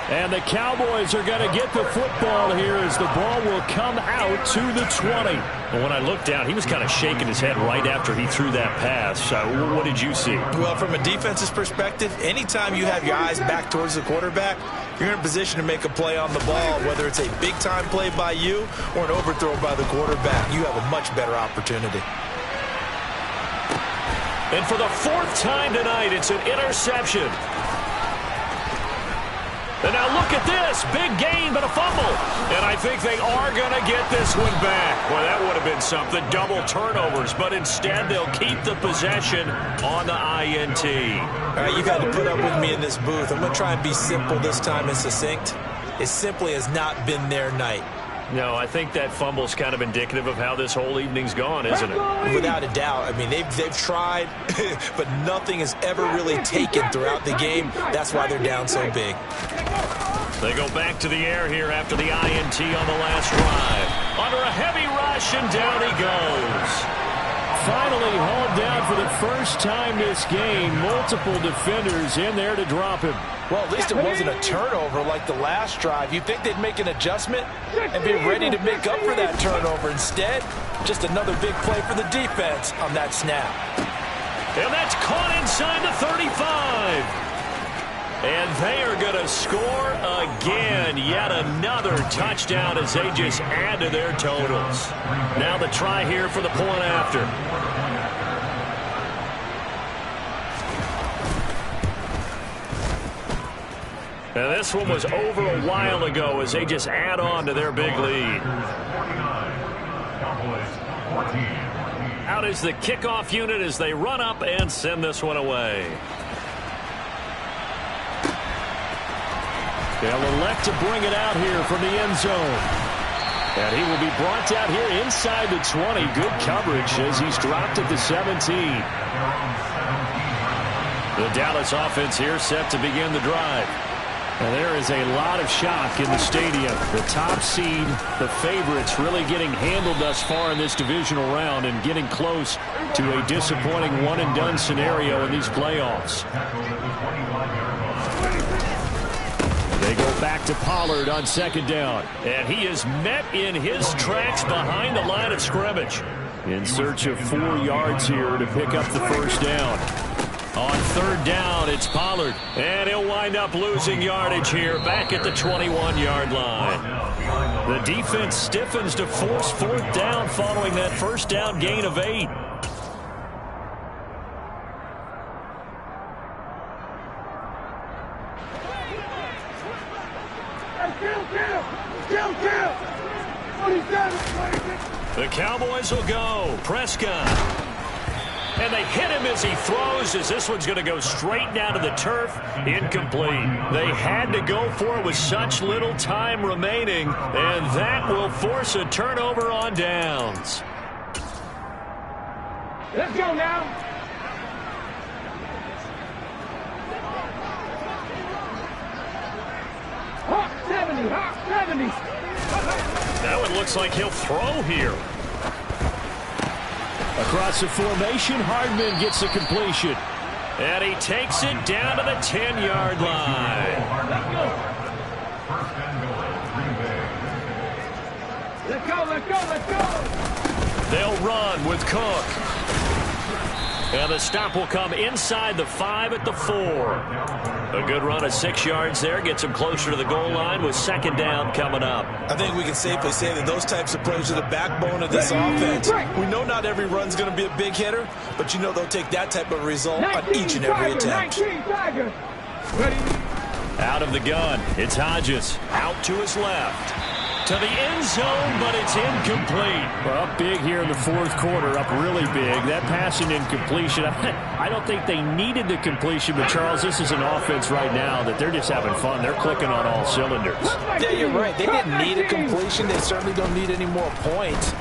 And the Cowboys are going to get the football here as the ball will come out to the 20.
Well, when I looked down, he was kind of shaking his head right after he threw that pass. What did you see?
Well, from a defense's perspective, anytime you have your eyes back towards the quarterback, you're in a position to make a play on the ball, whether it's a big-time play by you or an overthrow by the quarterback. You have a much better opportunity.
And for the 4th time tonight, it's an interception. And now look at this. Big gain, but a fumble. And I think they are going to get this one back. Boy, that would have been something. Double turnovers. But instead, they'll keep the possession on the INT.
All right, you've had to put up with me in this booth. I'm going to try and be simple this time and succinct. It simply has not been their night.
No, I think that fumble's kind of indicative of how this whole evening's gone, isn't it?
Without a doubt. I mean, they've tried, but nothing has ever really taken throughout the game. That's why they're down so big.
They go back to the air here after the INT on the last drive. Under a heavy rush, and down he goes.
Finally hauled down for the first time this game. Multiple defenders in there to drop him.
Well, at least it wasn't a turnover like the last drive. You'd think they'd make an adjustment and be ready to make up for that turnover. Instead, just another big play for the defense on that snap.
And that's caught inside the 35. And they are going to score again. Yet another touchdown as they just add to their totals. Now the try here for the point after. And this one was over a while ago as they just add on to their big lead. Out is the kickoff unit as they run up and send this one away.
They'll elect to bring it out here from the end zone. And he will be brought down here inside the 20. Good coverage as he's dropped at the 17.
The Dallas offense here set to begin the drive.
And there is a lot of shock in the stadium. The top seed, the favorites, really getting handled thus far in this divisional round and getting close to a disappointing one-and-done scenario in these playoffs. They go back to Pollard on second down.
And he is met in his tracks behind the line of scrimmage.
In search of 4 yards here to pick up the first down.
On third down, it's Pollard. And he'll wind up losing yardage here back at the 21-yard line. The defense stiffens to force 4th down following that first down gain of 8. The Cowboys will go. Prescott. And they hit him as he throws, as this one's going to go straight down to the turf. Incomplete. They had to go for it with such little time remaining, and that will force a turnover on downs.
Let's go now. Hawk 70, Hawk 70.
That one looks like he'll throw here.
Across the formation, Hardman gets the completion.
And he takes it down to the 10-yard line.
Let's go, let's go, let's go.
They'll run with Cook. And the stop will come inside the 5 at the 4. A good run of 6 yards there gets him closer to the goal line with second down coming up.
I think we can safely say that those types of plays are the backbone of this offense. We know not every run's going to be a big hitter, but you know they'll take that type of result on each and every attempt.
Out of the gun, it's Hodges. Out to his left. To the end zone, but it's incomplete.
Well, up big here in the 4th quarter, up really big. That passing incompletion, I don't think they needed the completion, but Charles, this is an offense right now that they're just having fun. They're clicking on all cylinders.
Yeah, you're right. They didn't need a completion. They certainly don't need any more points,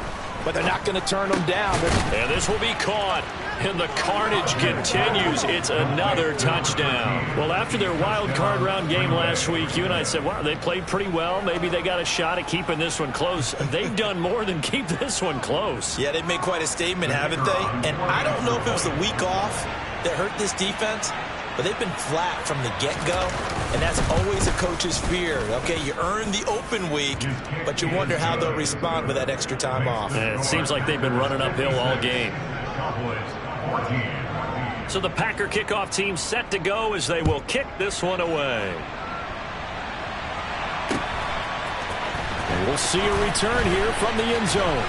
but they're not going to turn them down.
And this will be caught. And the carnage continues. It's another touchdown. Well, after their wild card round game last week, you and I said, wow, they played pretty well. Maybe they got a shot at keeping this one close. They've done more than keep this one close.
Yeah, they've made quite a statement, haven't they? And I don't know if it was the week off that hurt this defense, but they've been flat from the get-go, and that's always a coach's fear. Okay, you earn the open week, but you wonder how they'll respond with that extra time off.
And it seems like they've been running uphill all game. So the Packer kickoff team set to go as they will kick this one away.
And we'll see a return here from the end zone.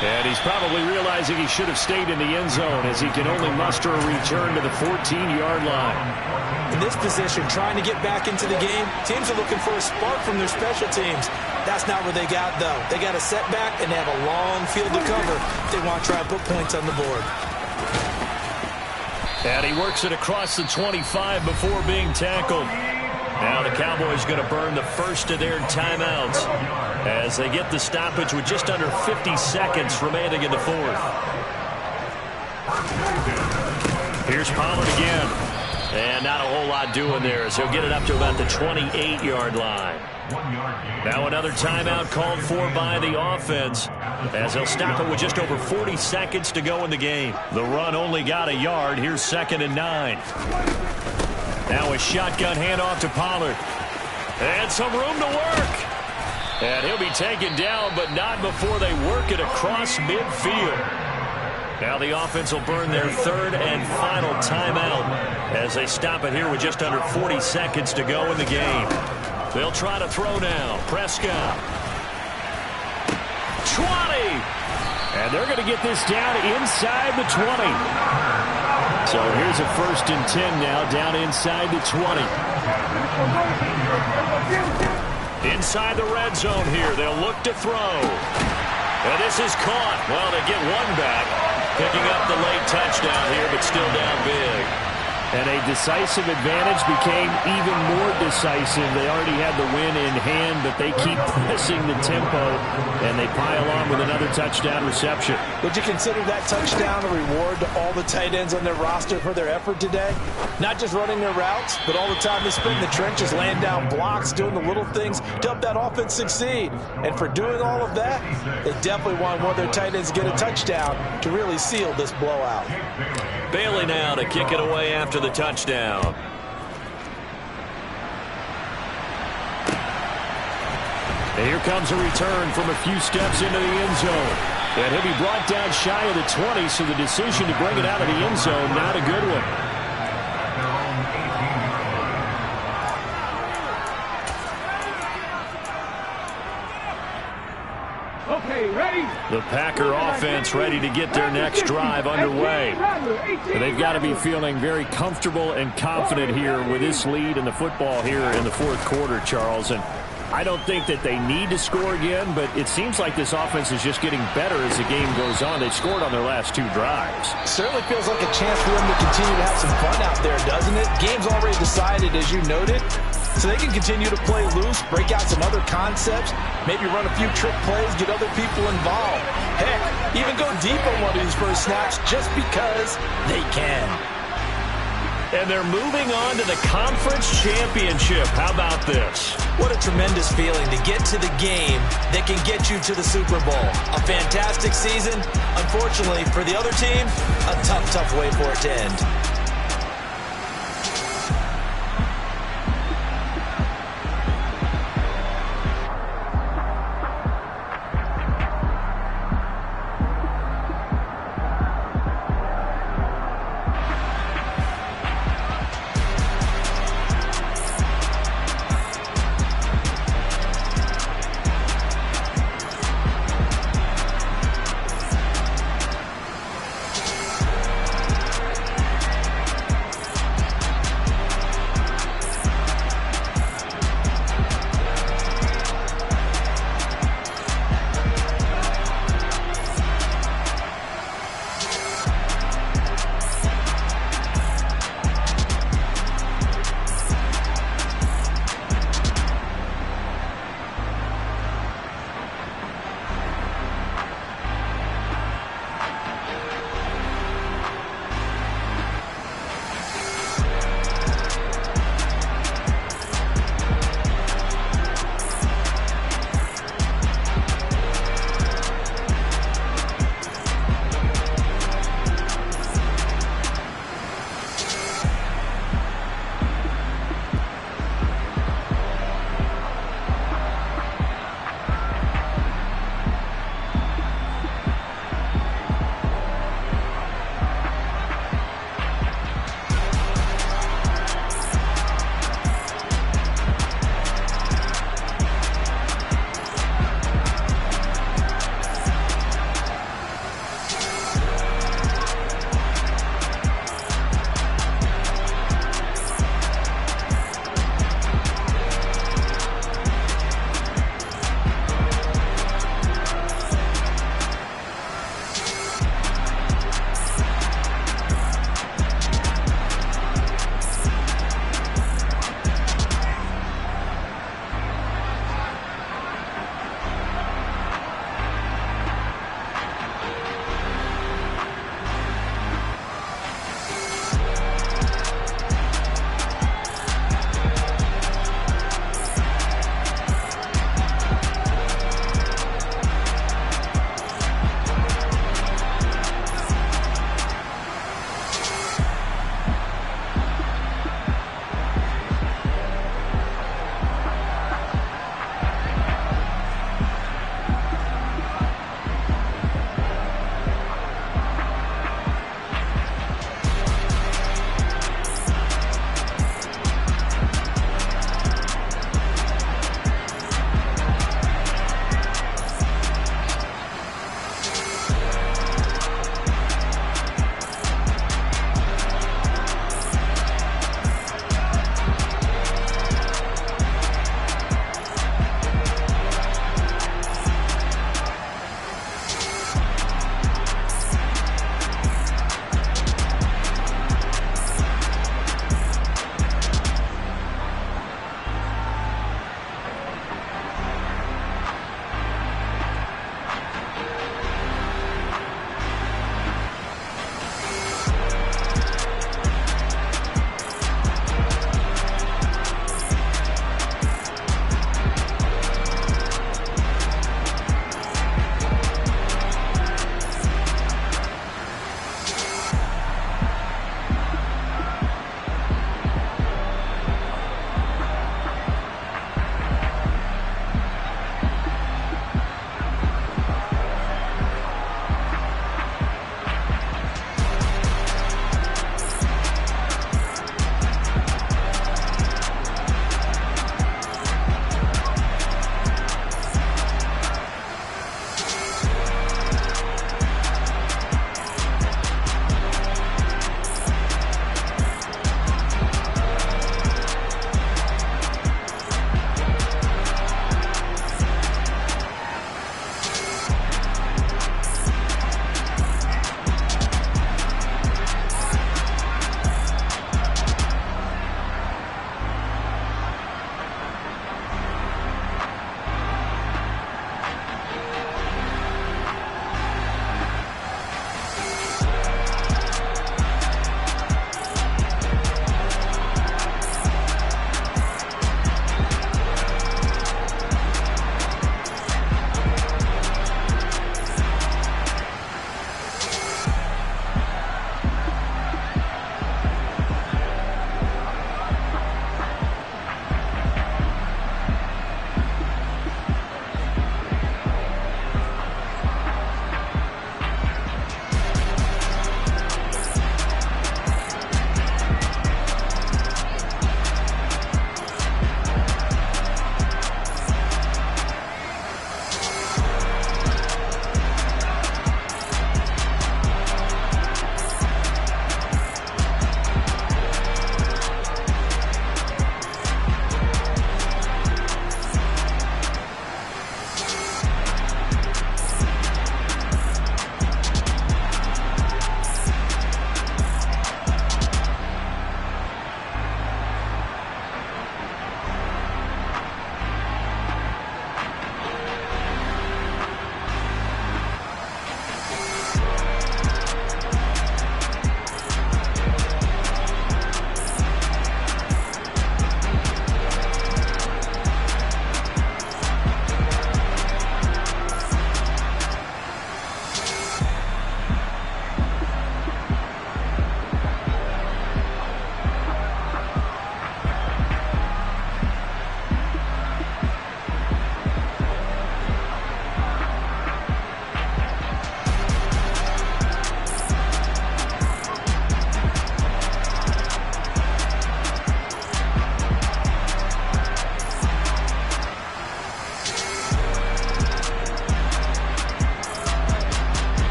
And he's probably realizing he should have stayed in the end zone as he can only muster a return to the 14-yard line.
In this position, trying to get back into the game, teams are looking for a spark from their special teams. That's not what they got, though. They got a setback, and they have a long field to cover if they want to try and put points on the board.
And he works it across the 25 before being tackled. Now the Cowboys going to burn the first of their timeouts as they get the stoppage with just under 50 seconds remaining in the fourth. Here's Pollard again. And not a whole lot doing there as he'll get it up to about the 28-yard line. Now another timeout called for by the offense as they'll stop it with just over 40 seconds to go in the game. The run only got a yard. Here's 2nd and 9. Now a shotgun handoff to Pollard. And some room to work. And he'll be taken down, but not before they work it across midfield. Now the offense will burn their 3rd and final timeout as they stop it here with just under 40 seconds to go in the game. They'll try to throw now. Prescott.
20. And they're going to get this down inside the 20. So here's a 1st and 10 now down inside the 20.
Inside the red zone here. They'll look to throw. And this is caught. Well, they get one back. Picking up the late touchdown here, but still down big.
And a decisive advantage became even more decisive. They already had the win in hand, but they keep pressing the tempo, and they pile on with another touchdown reception.
Would you consider that touchdown a reward to all the tight ends on their roster for their effort today? Not just running their routes, but all the time they spent in the trenches, laying down blocks, doing the little things to help that offense succeed. And for doing all of that, they definitely want one of their tight ends to get a touchdown to really seal this blowout.
Bailey now to kick it away after the touchdown.
And here comes a return from a few steps into the end zone. And he'll be brought down shy of the 20, so the decision to bring it out of the end zone, not a good one.
Okay, ready?
The Packer offense ready to get their next drive underway. And they've got to be feeling very comfortable and confident here with this lead in the football here in the 4th quarter, Charles. And I don't think that they need to score again, but it seems like this offense is just getting better as the game goes on. They've scored on their last 2 drives.
Certainly feels like a chance for them to continue to have some fun out there, doesn't it? Game's already decided, as you noted. So they can continue to play loose, break out some other concepts, maybe run a few trick plays, get other people involved. Heck, even go deep on one of these first snaps just because they can.
And they're moving on to the conference championship. How about this?
What a tremendous feeling to get to the game that can get you to the Super Bowl. A fantastic season. Unfortunately, for the other team, a tough way for it to end.